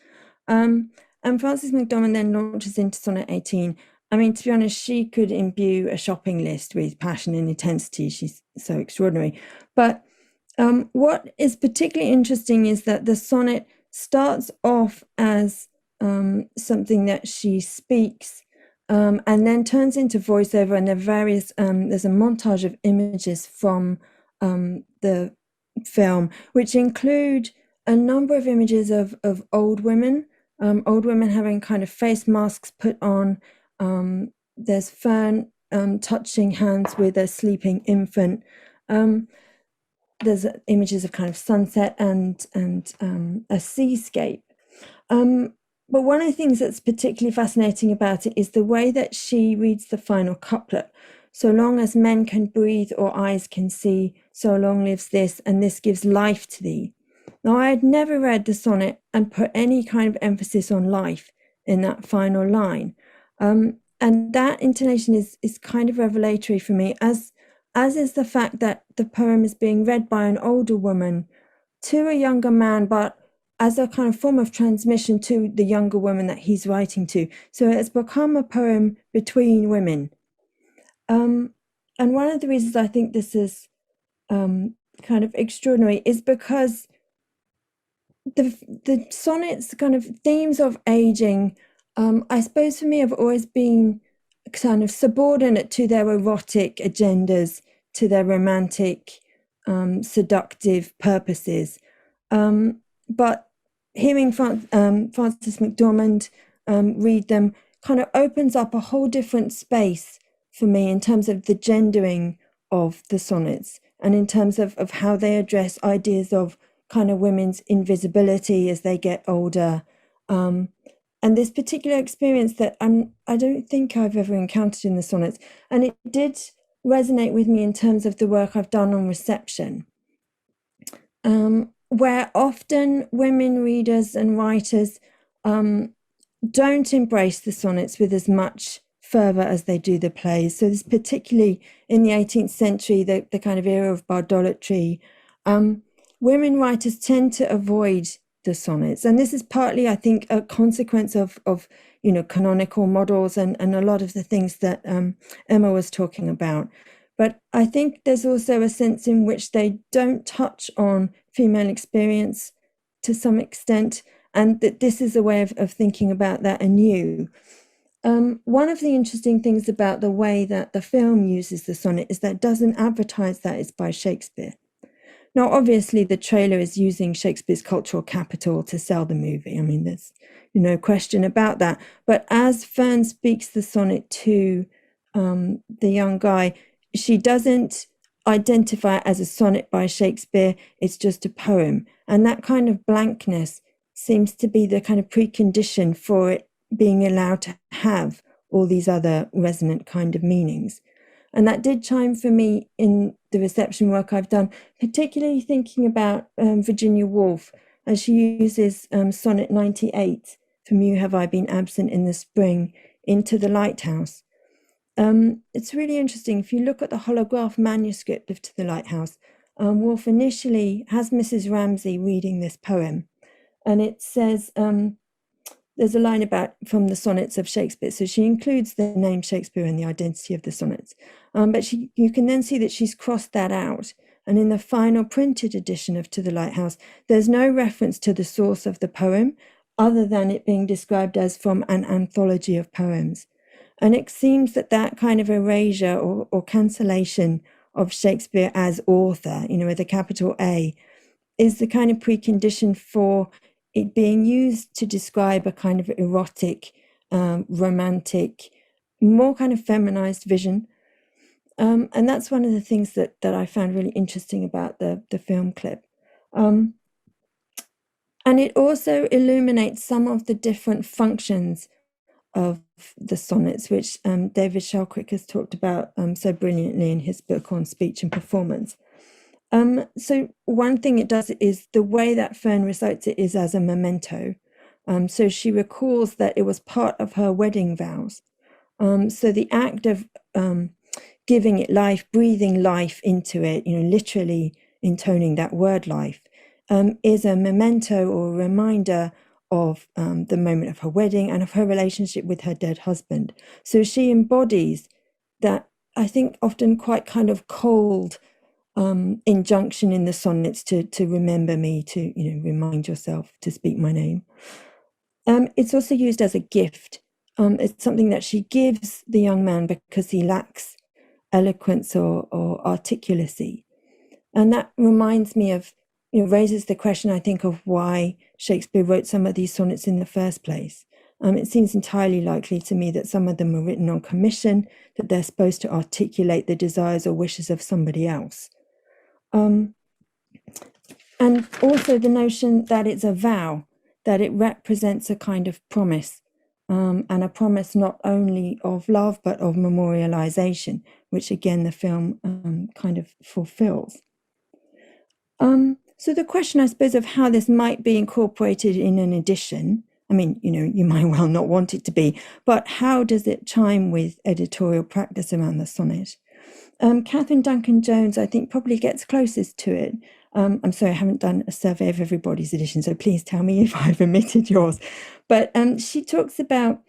And Frances McDormand then launches into Sonnet 18. I mean, to be honest, she could imbue a shopping list with passion and intensity. She's so extraordinary. But what is particularly interesting is that the sonnet starts off as something that she speaks, and then turns into voiceover, and there's a montage of images from the film, which include a number of images of old women having kind of face masks put on. There's Fern touching hands with a sleeping infant. There's images of kind of sunset and a seascape. But one of the things that's particularly fascinating about it is the way that she reads the final couplet. So long as men can breathe or eyes can see, so long lives this, and this gives life to thee. Now, I had never read the sonnet and put any kind of emphasis on life in that final line. And that intonation is kind of revelatory for me, as is the fact that the poem is being read by an older woman to a younger man, but as a kind of form of transmission to the younger woman that he's writing to. So it's become a poem between women. And one of the reasons I think this is kind of extraordinary is because the sonnets kind of themes of aging, I suppose for me, have always been kind of subordinate to their erotic agendas, to their romantic, seductive purposes. But hearing Frances McDormand read them kind of opens up a whole different space for me in terms of the gendering of the sonnets, and in terms of how they address ideas of kind of women's invisibility as they get older. And this particular experience that I don't think I've ever encountered in the sonnets. And it did resonate with me in terms of the work I've done on reception. where often women readers and writers don't embrace the sonnets with as much fervour as they do the plays. So this particularly in the 18th century, the kind of era of bardolatry, women writers tend to avoid the sonnets. And this is partly, I think, a consequence of canonical models and a lot of the things that Emma was talking about. But I think there's also a sense in which they don't touch on female experience to some extent, and that this is a way of thinking about that anew. One of the interesting things about the way that the film uses the sonnet is that it doesn't advertise that it's by Shakespeare. Now, obviously, the trailer is using Shakespeare's cultural capital to sell the movie. I mean, there's no question about that. But as Fern speaks the sonnet to the young guy, she doesn't identify it as a sonnet by Shakespeare. It's just a poem. And that kind of blankness seems to be the kind of precondition for it being allowed to have all these other resonant kind of meanings. And that did chime for me in the reception work I've done, particularly thinking about Virginia Woolf, as she uses Sonnet 98, "From you have I been absent in the spring," into the Lighthouse. It's really interesting. If you look at the holograph manuscript of To the Lighthouse, Woolf initially has Mrs. Ramsay reading this poem, and it says, there's a line about from the sonnets of Shakespeare. So she includes the name Shakespeare and the identity of the sonnets. But you can then see that she's crossed that out. And in the final printed edition of To the Lighthouse, there's no reference to the source of the poem, other than it being described as from an anthology of poems. And it seems that that kind of erasure or cancellation of Shakespeare as author, with a capital A, is the kind of precondition for it being used to describe a kind of erotic, romantic, more kind of feminized vision. And that's one of the things that I found really interesting about the film clip. And it also illuminates some of the different functions of the sonnets, which David Shelquick has talked about so brilliantly in his book on speech and performance. So one thing it does is the way that Fern recites it is as a memento. So she recalls that it was part of her wedding vows. So the act of giving it life, breathing life into it, literally intoning that word life, is a memento or a reminder of the moment of her wedding and of her relationship with her dead husband. So she embodies that, I think, often quite kind of cold injunction in the sonnets to remember me, to remind yourself to speak my name. It's also used as a gift. It's something that she gives the young man because he lacks eloquence or articulacy, and that reminds me of raises the question, I think, of why Shakespeare wrote some of these sonnets in the first place. It seems entirely likely to me that some of them were written on commission, that they're supposed to articulate the desires or wishes of somebody else. And also the notion that it's a vow, that it represents a kind of promise, and a promise not only of love, but of memorialization, which again, the film kind of fulfills. So the question, I suppose, of how this might be incorporated in an edition, I mean, you might well not want it to be, but how does it chime with editorial practice around the sonnet? Catherine Duncan-Jones, I think, probably gets closest to it. I'm sorry, I haven't done a survey of everybody's edition, so please tell me if I've omitted yours. But she talks about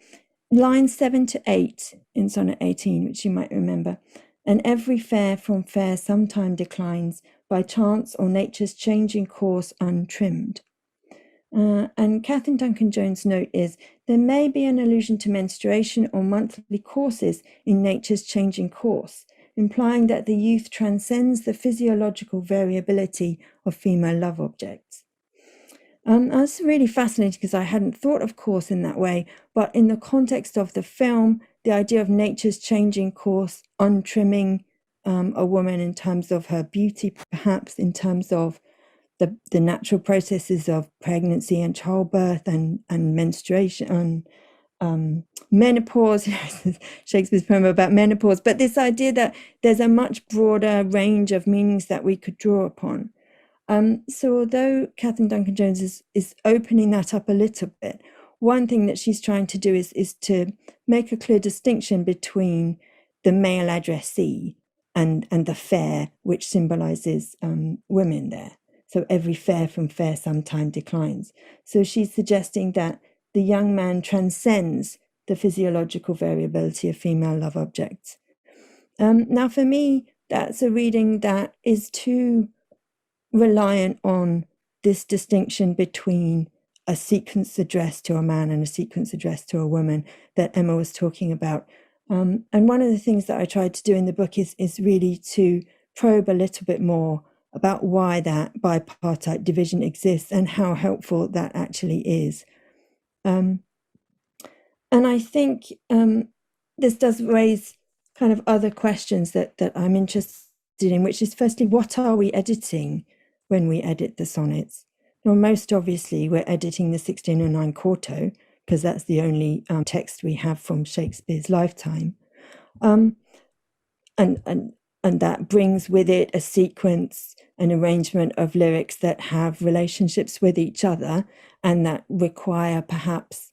lines 7 to 8 in Sonnet 18, which you might remember. "And every fair from fair sometime declines, by chance or nature's changing course untrimmed." And Catherine Duncan-Jones' note is, "There may be an allusion to menstruation or monthly courses in nature's changing course, implying that the youth transcends the physiological variability of female love objects." That's really fascinating because I hadn't thought of course in that way, but in the context of the film, the idea of nature's changing course, untrimming a woman in terms of her beauty, perhaps in terms of the natural processes of pregnancy and childbirth and menstruation and menopause. Shakespeare's poem about menopause, but this idea that there's a much broader range of meanings that we could draw upon. So although Catherine Duncan-Jones is opening that up a little bit, one thing that she's trying to do is to make a clear distinction between the male addressee and the fair, which symbolizes women there. So every fair from fair sometime declines. So she's suggesting that the young man transcends the physiological variability of female love objects. Now, for me, that's a reading that is too reliant on this distinction between a sequence addressed to a man and a sequence addressed to a woman that Emma was talking about. And one of the things that I tried to do in the book is really to probe a little bit more about why that bipartite division exists and how helpful that actually is. And I think this does raise kind of other questions that I'm interested in, which is firstly, what are we editing when we edit the sonnets? Well, most obviously, we're editing the 1609 quarto, because that's the only text we have from Shakespeare's lifetime. And that brings with it a sequence, an arrangement of lyrics that have relationships with each other and that require perhaps,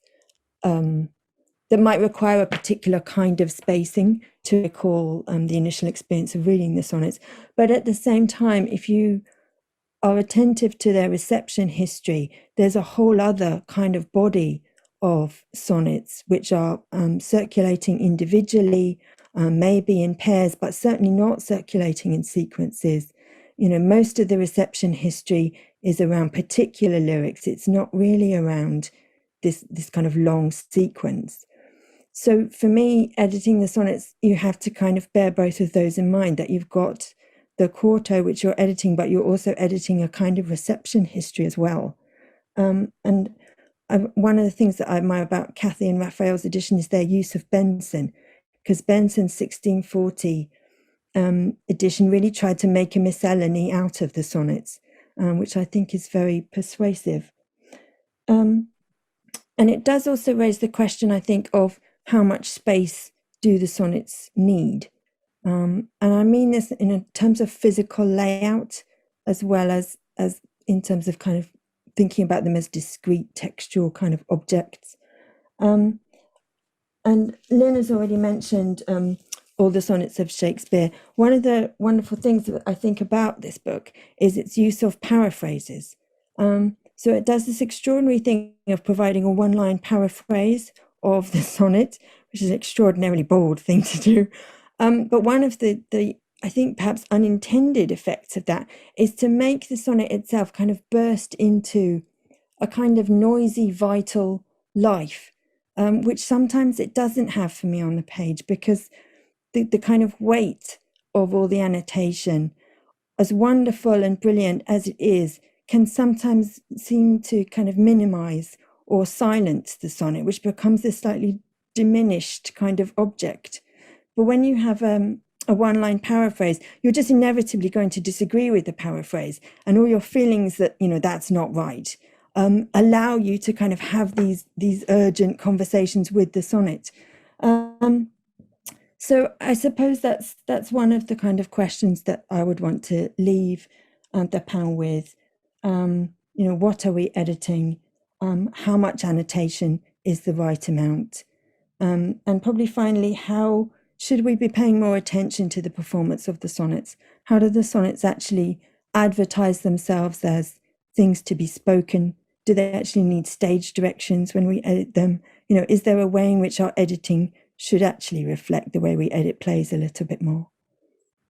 that might require a particular kind of spacing to recall the initial experience of reading the sonnets. But at the same time, if you are attentive to their reception history, there's a whole other kind of body of sonnets which are circulating individually, maybe in pairs, but certainly not circulating in sequences. You know, most of the reception history is around particular lyrics. It's not really around this kind of long sequence. So for me, editing the sonnets, you have to kind of bear both of those in mind, that you've got the quarto, which you're editing, but you're also editing a kind of reception history as well. One of the things that I admire about Cathy and Raphael's edition is their use of Benson, because Benson's 1640 edition really tried to make a miscellany out of the sonnets, which I think is very persuasive. And it does also raise the question, I think, of how much space do the sonnets need? And I mean this in terms of physical layout, as well as in terms of kind of thinking about them as discrete textual kind of objects. And Lynne has already mentioned all the sonnets of Shakespeare. One of the wonderful things that I think about this book is its use of paraphrases. So it does this extraordinary thing of providing a one-line paraphrase of the sonnet, which is an extraordinarily bold thing to do. But one of the I think perhaps unintended effects of that is to make the sonnet itself kind of burst into a kind of noisy, vital life, which sometimes it doesn't have for me on the page, because the kind of weight of all the annotation, as wonderful and brilliant as it is, can sometimes seem to kind of minimize or silence the sonnet, which becomes this slightly diminished kind of object. But when you have a one-line paraphrase, you're just inevitably going to disagree with the paraphrase, and all your feelings that, you know, that's not right, allow you to kind of have these urgent conversations with the sonnet. So I suppose that's one of the kind of questions that I would want to leave the panel with. You know, what are we editing? How much annotation is the right amount? And probably finally, how should we be paying more attention to the performance of the sonnets? How do the sonnets actually advertise themselves as things to be spoken? Do they actually need stage directions when we edit them? You know, is there a way in which our editing should actually reflect the way we edit plays a little bit more?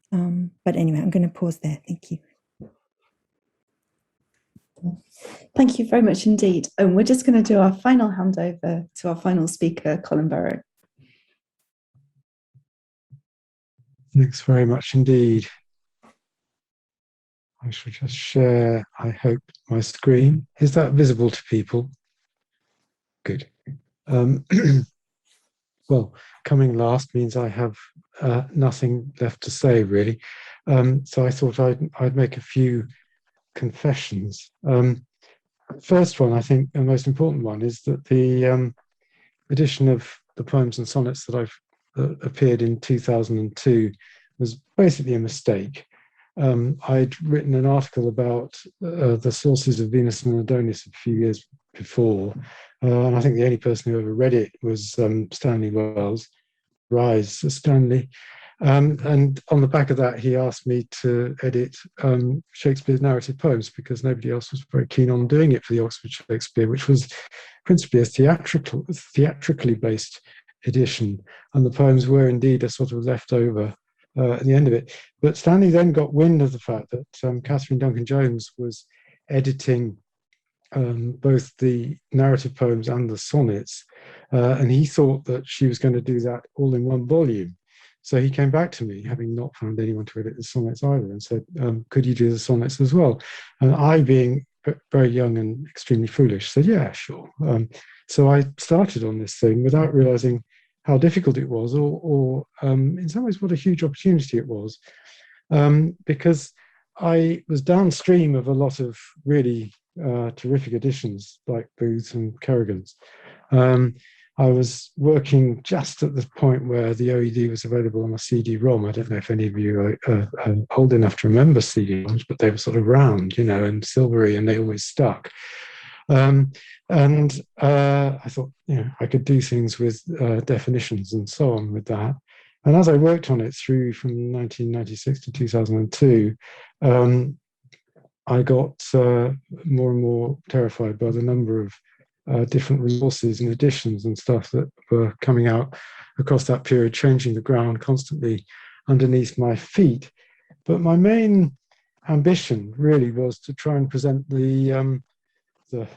But anyway, I'm going to pause there. Thank you. Thank you very much indeed. And we're just going to do our final handover to our final speaker, Colin Burrow. Thanks very much indeed. I shall just share, I hope, my screen. Is that visible to people? Good. Well, coming last means I have nothing left to say, really. So I thought I'd make a few confessions. First one, I think, the most important one, is that the edition of the poems and sonnets that appeared in 2002 was basically a mistake. I'd written an article about the sources of Venus and Adonis a few years before, and I think the only person who ever read it was Stanley Wells. Rise, Stanley. And on the back of that, he asked me to edit Shakespeare's narrative poems because nobody else was very keen on doing it for the Oxford Shakespeare, which was principally a theatrically based edition. And the poems were indeed a sort of leftover at the end of it. But Stanley then got wind of the fact that Katherine Duncan Jones was editing both the narrative poems and the sonnets, and he thought that she was going to do that all in one volume. So he came back to me, having not found anyone to edit the sonnets either, and said, could you do the sonnets as well? And I, being very young and extremely foolish, said, yeah, sure. So I started on this thing without realizing how difficult it was, or in some ways what a huge opportunity it was, because I was downstream of a lot of really terrific editions like Booth's and Kerrigan's. I was working just at the point where the OED was available on a CD-ROM. I don't know if any of you are old enough to remember CD-ROMs, but they were sort of round, you know, and silvery, and they always stuck. And I thought, you know, I could do things with definitions and so on with that. And as I worked on it through from 1996 to 2002, I got more and more terrified by the number of different resources and editions and stuff that were coming out across that period, changing the ground constantly underneath my feet. But my main ambition really was to try and present the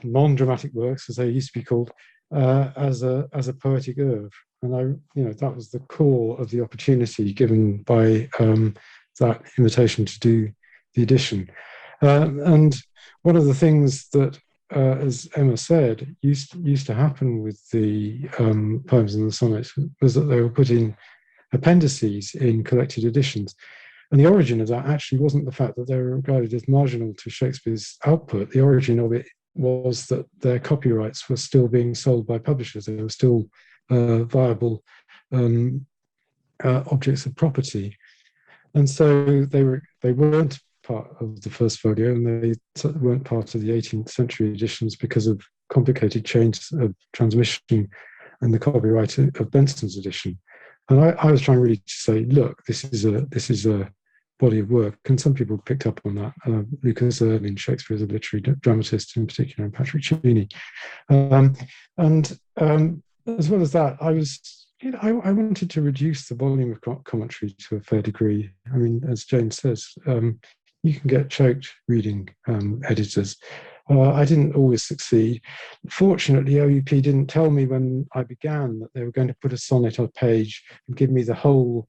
non-dramatic works, as they used to be called, as a poetic oeuvre. And that was the core of the opportunity given by that invitation to do the edition. And one of the things that, as Emma said, used to happen with the poems and the sonnets was that they were put in appendices in collected editions. And the origin of that actually wasn't the fact that they were regarded as marginal to Shakespeare's output. The origin of it was that their copyrights were still being sold by publishers. They were still viable objects of property. And so they weren't part of the first folio, and they weren't part of the 18th century editions because of complicated chains of transmission and the copyright of Benson's edition. And I was trying really to say, look, this is a body of work, and some people picked up on that. Lucas Irving, Shakespeare as a literary dramatist in particular, and Patrick Cheney. And as well as that, I wanted to reduce the volume of commentary to a fair degree. I mean, as Jane says, you can get choked reading editors. I didn't always succeed. Fortunately, OUP didn't tell me when I began that they were going to put a sonnet on a page and give me the whole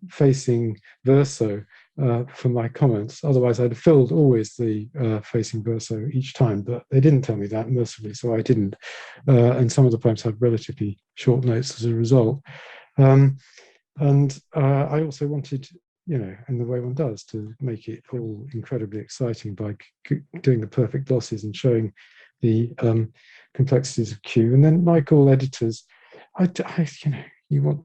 facing verso for my comments. Otherwise, I'd have filled always the facing verso each time, but they didn't tell me that, mercifully, so I didn't. And some of the poems have relatively short notes as a result. And I also wanted, you know, in the way one does, to make it all incredibly exciting by doing the perfect glosses and showing the complexities of Q. And then, like all editors, you want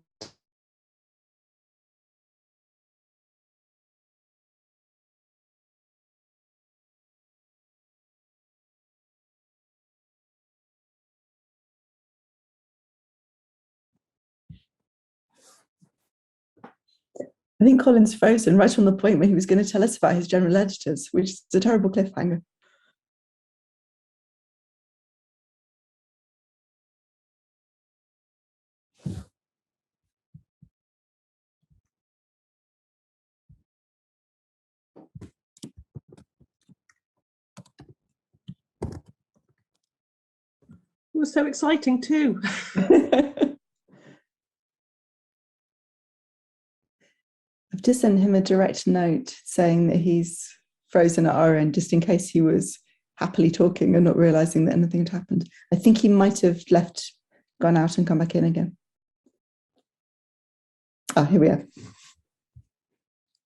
I think Colin's frozen right on the point where he was going to tell us about his general editors, which is a terrible cliffhanger. It was so exciting too. I've just sent him a direct note saying that he's frozen at our end, just in case he was happily talking and not realizing that anything had happened. I think he might have left, gone out and come back in again. Ah, here we are.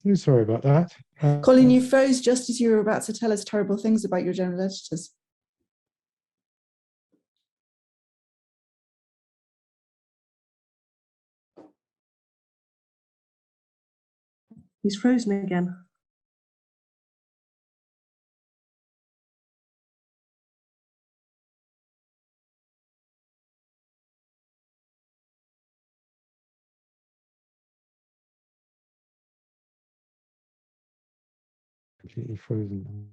I'm sorry about that. Colin, you froze just as you were about to tell us terrible things about your general editors. He's frozen again. completely frozen.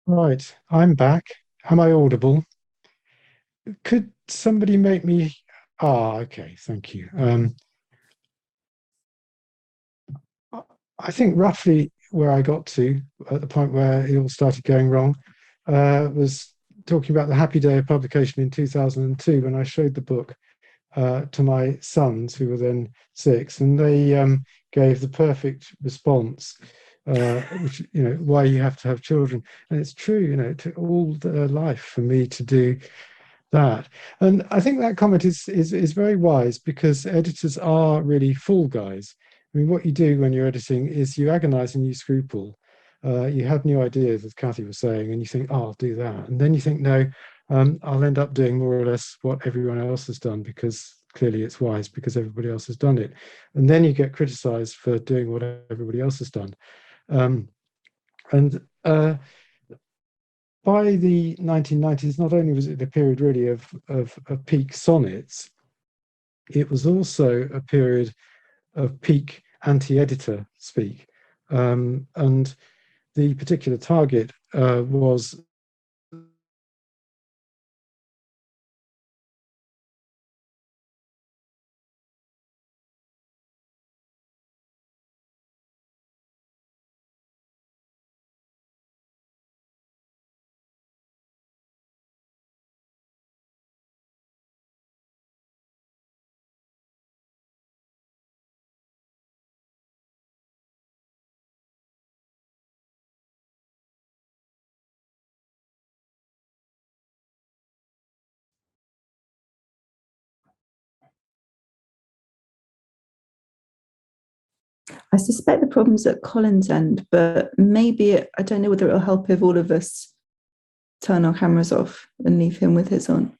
Right, I'm back. Am I audible? Could somebody make me? Ah, okay, thank you. I think roughly where I got to at the point where it all started going wrong was talking about the happy day of publication in 2002 when I showed the book to my sons, who were then 6, and they gave the perfect response, which, why you have to have children. And it's true, it took all their life for me to do that. And I think that comment is very wise, because editors are really fool guys. I mean, what you do when you're editing is you agonize and you scruple. You have new ideas, as Cathy was saying, and you think, oh, I'll do that. And then you think, no, I'll end up doing more or less what everyone else has done, because clearly it's wise, because everybody else has done it. And then you get criticized for doing what everybody else has done. By the 1990s, not only was it the period really of peak sonnets, it was also a period of peak anti-editor speak. And the particular target was I suspect the problem's at Colin's end, but maybe I don't know whether it'll help if all of us turn our cameras off and leave him with his on.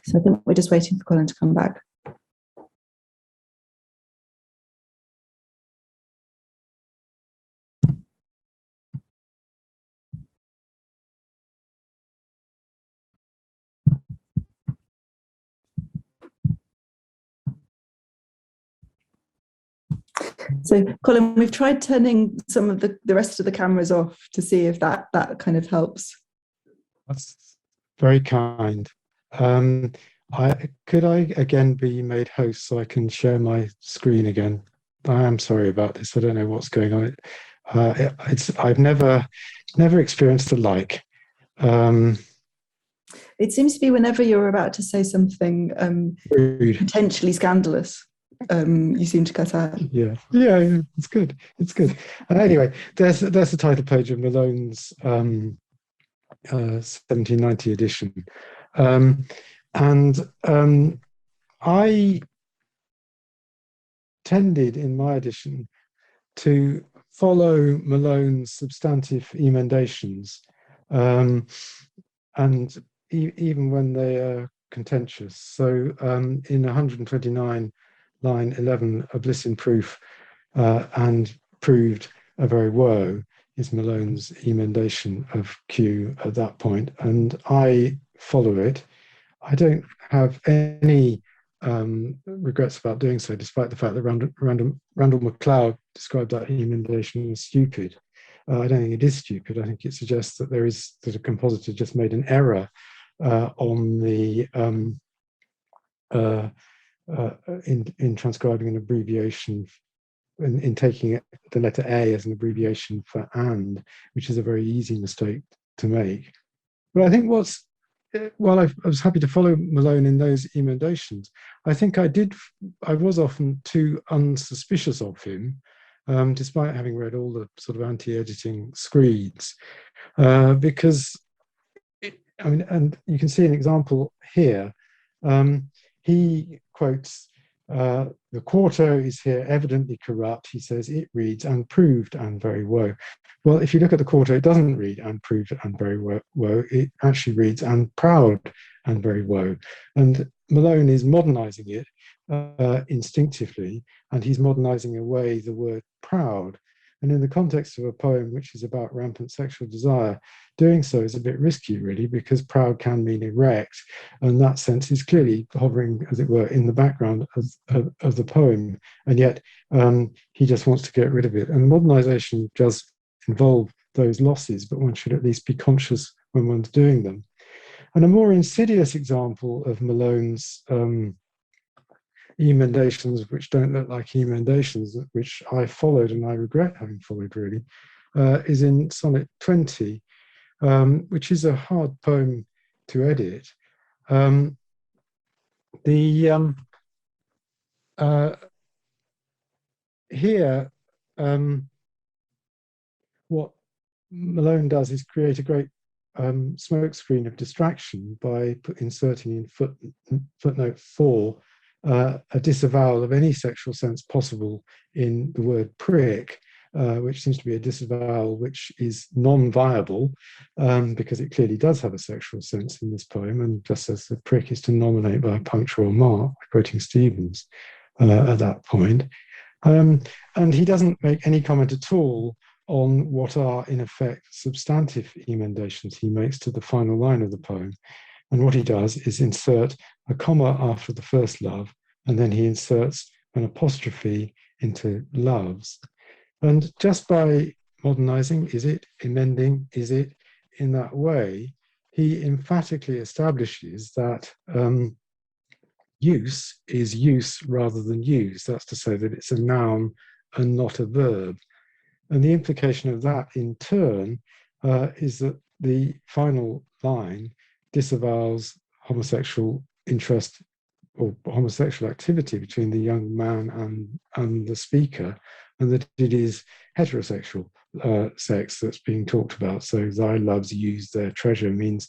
So I think we're just waiting for Colin to come back. So, Colin, we've tried turning some of the rest of the cameras off to see if that kind of helps. That's very kind. Could I again be made host so I can share my screen again? I am sorry about this. I don't know what's going on. I've never experienced the like. It seems to be whenever you're about to say something potentially scandalous, you seem to cut out. Yeah, it's good. It's good. Anyway, there's the title page of Malone's 1790 edition, and I tended in my edition to follow Malone's substantive emendations, and even when they are contentious. So in 129, line 11, a bliss in proof and proved a very woe is Malone's emendation of Q at that point, and I follow it. I don't have any regrets about doing so, despite the fact that Randall MacLeod described that emendation as stupid. I don't think it is stupid. I think it suggests that that a compositor just made an error on the in transcribing an abbreviation, in taking the letter A as an abbreviation for and, which is a very easy mistake to make. But I think while I was happy to follow Malone in those emendations, I think I was often too unsuspicious of him, despite having read all the sort of anti-editing screeds, because and you can see an example here. He quotes, the quarto is here evidently corrupt. He says it reads and proved and very woe. Well, if you look at the quarto, it doesn't read and proved and very woe. It actually reads and proud and very woe. And Malone is modernizing it instinctively, and he's modernizing away the word proud. And in the context of a poem which is about rampant sexual desire, doing so is a bit risky, really, because proud can mean erect. And that sense is clearly hovering, as it were, in the background of the poem. And yet he just wants to get rid of it. And modernization does involve those losses, but one should at least be conscious when one's doing them. And a more insidious example of Malone's emendations, which don't look like emendations, which I followed and I regret having followed really, is in Sonnet 20, which is a hard poem to edit. Here, what Malone does is create a great smokescreen of distraction by inserting in footnote 4 a disavowal of any sexual sense possible in the word prick, which seems to be a disavowal which is non-viable, because it clearly does have a sexual sense in this poem, and just as the prick is to nominate by a punctual mark, quoting Stevens at that point. And he doesn't make any comment at all on what are, in effect, substantive emendations he makes to the final line of the poem. And what he does is insert a comma after the first love, and then he inserts an apostrophe into loves. And just by modernizing, is it, amending, is it, in that way, he emphatically establishes that use is use rather than use. That's to say that it's a noun and not a verb. And the implication of that, in turn, is that the final line disavows homosexual interest or homosexual activity between the young man and the speaker, and that it is heterosexual sex that's being talked about. So thy loves use their treasure means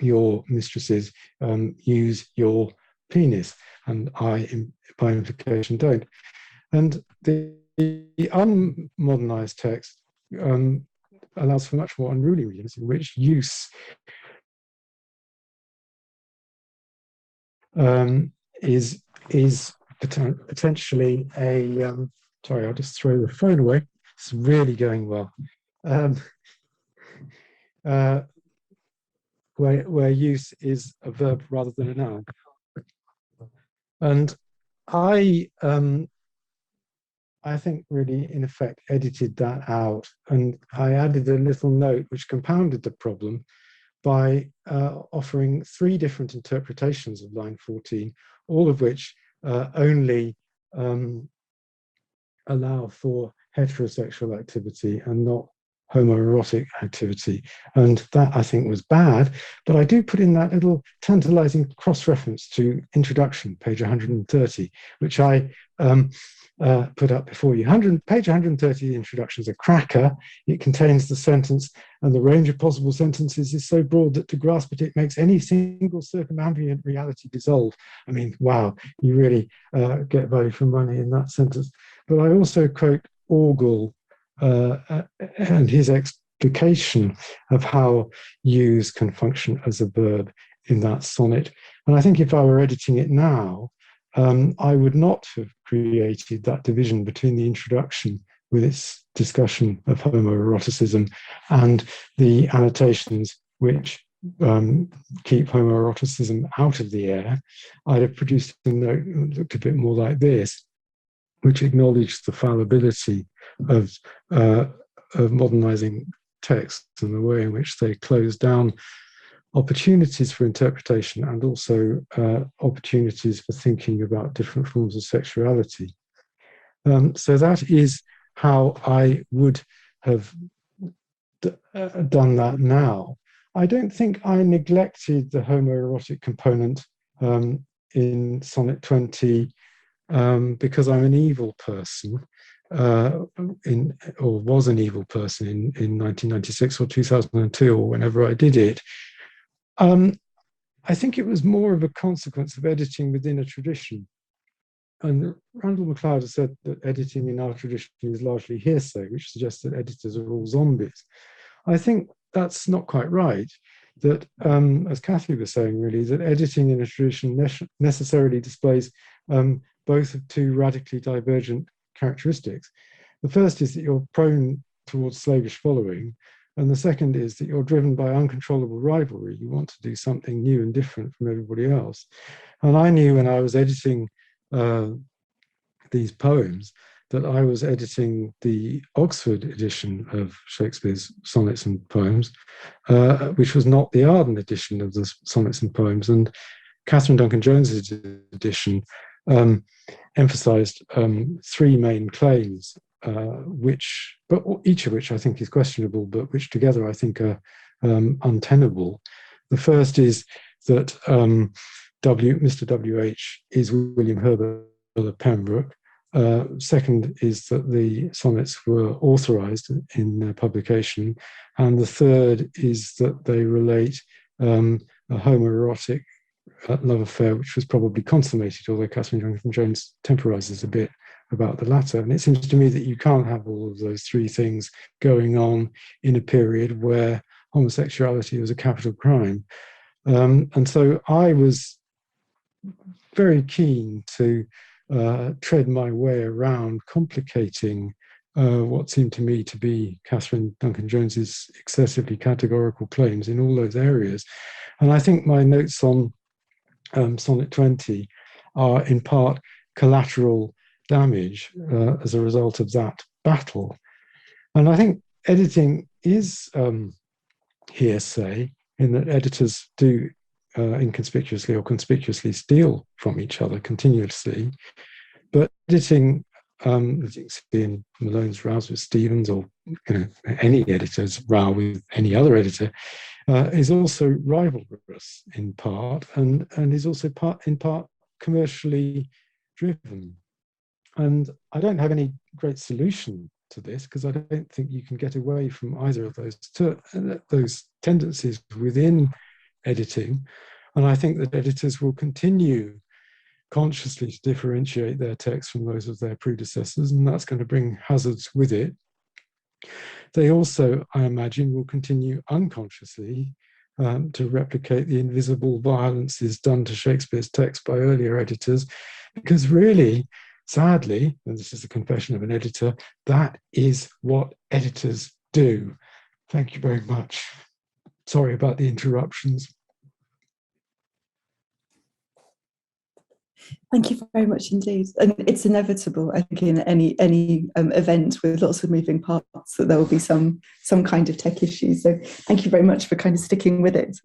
your mistresses use your penis, and I, by implication, don't. And the unmodernized text allows for much more unruly readings in which use is potentially a sorry, I'll just throw the phone away. It's really going well. Where use is a verb rather than a noun. And I think really, in effect, edited that out, and I added a little note which compounded the problem by offering 3 different interpretations of line 14, all of which only allow for heterosexual activity and not homoerotic activity. And that, I think, was bad. But I do put in that little tantalizing cross-reference to introduction, page 130, which I put up before you. Page 130, the introduction is a cracker. It contains the sentence, and the range of possible sentences is so broad that to grasp it makes any single circumambient reality dissolve. I mean, wow, you really get value for money in that sentence. But I also quote Orgel and his explication of how use can function as a verb in that sonnet. And I think if I were editing it now, I would not have created that division between the introduction with its discussion of homoeroticism and the annotations which keep homoeroticism out of the air. I'd have produced a note that looked a bit more like this, which acknowledged the fallibility of modernizing texts and the way in which they close down opportunities for interpretation and also opportunities for thinking about different forms of sexuality. So that is how I would have done that now. I don't think I neglected the homoerotic component in Sonnet 20 because I'm an evil person, or was an evil person in 1996 or 2002 or whenever I did it. I think it was more of a consequence of editing within a tradition. And Randall MacLeod has said that editing in our tradition is largely hearsay, which suggests that editors are all zombies. I think that's not quite right. That, as Cathy was saying, really, that editing in a tradition necessarily displays both of two radically divergent characteristics. The first is that you're prone towards slavish following, and the second is that you're driven by uncontrollable rivalry. You want to do something new and different from everybody else. And I knew when I was editing these poems that I was editing the Oxford edition of Shakespeare's Sonnets and Poems, which was not the Arden edition of the Sonnets and Poems. And Katherine Duncan Jones's edition emphasized three main claims, but each of which I think is questionable, but which together I think are untenable. The first is that Mr. W.H. is William Herbert of Pembroke. Second is that the sonnets were authorized in their publication. And the third is that they relate a homoerotic love affair, which was probably consummated, although Catherine Duncan Jones temporizes a bit about the latter. And it seems to me that you can't have all of those three things going on in a period where homosexuality was a capital crime. And so I was very keen to tread my way around complicating what seemed to me to be Katherine Duncan Jones's excessively categorical claims in all those areas. And I think my notes on Sonnet 20 are in part collateral damage as a result of that battle. And I think editing is hearsay in that editors do inconspicuously or conspicuously steal from each other continuously. But editing, as you can see in Malone's rows with Stevens, or any editor's row with any other editor, is also rivalrous in part, and is also in part commercially driven. And I don't have any great solution to this, because I don't think you can get away from either of those tendencies within editing. And I think that editors will continue consciously to differentiate their texts from those of their predecessors, and that's going to bring hazards with it. They also, I imagine, will continue unconsciously to replicate the invisible violences done to Shakespeare's text by earlier editors, because really, sadly, and this is a confession of an editor, that is what editors do. Thank you very much. Sorry about the interruptions. Thank you very much indeed. And it's inevitable, I think, in any event with lots of moving parts, that there will be some kind of tech issue. So thank you very much for kind of sticking with it.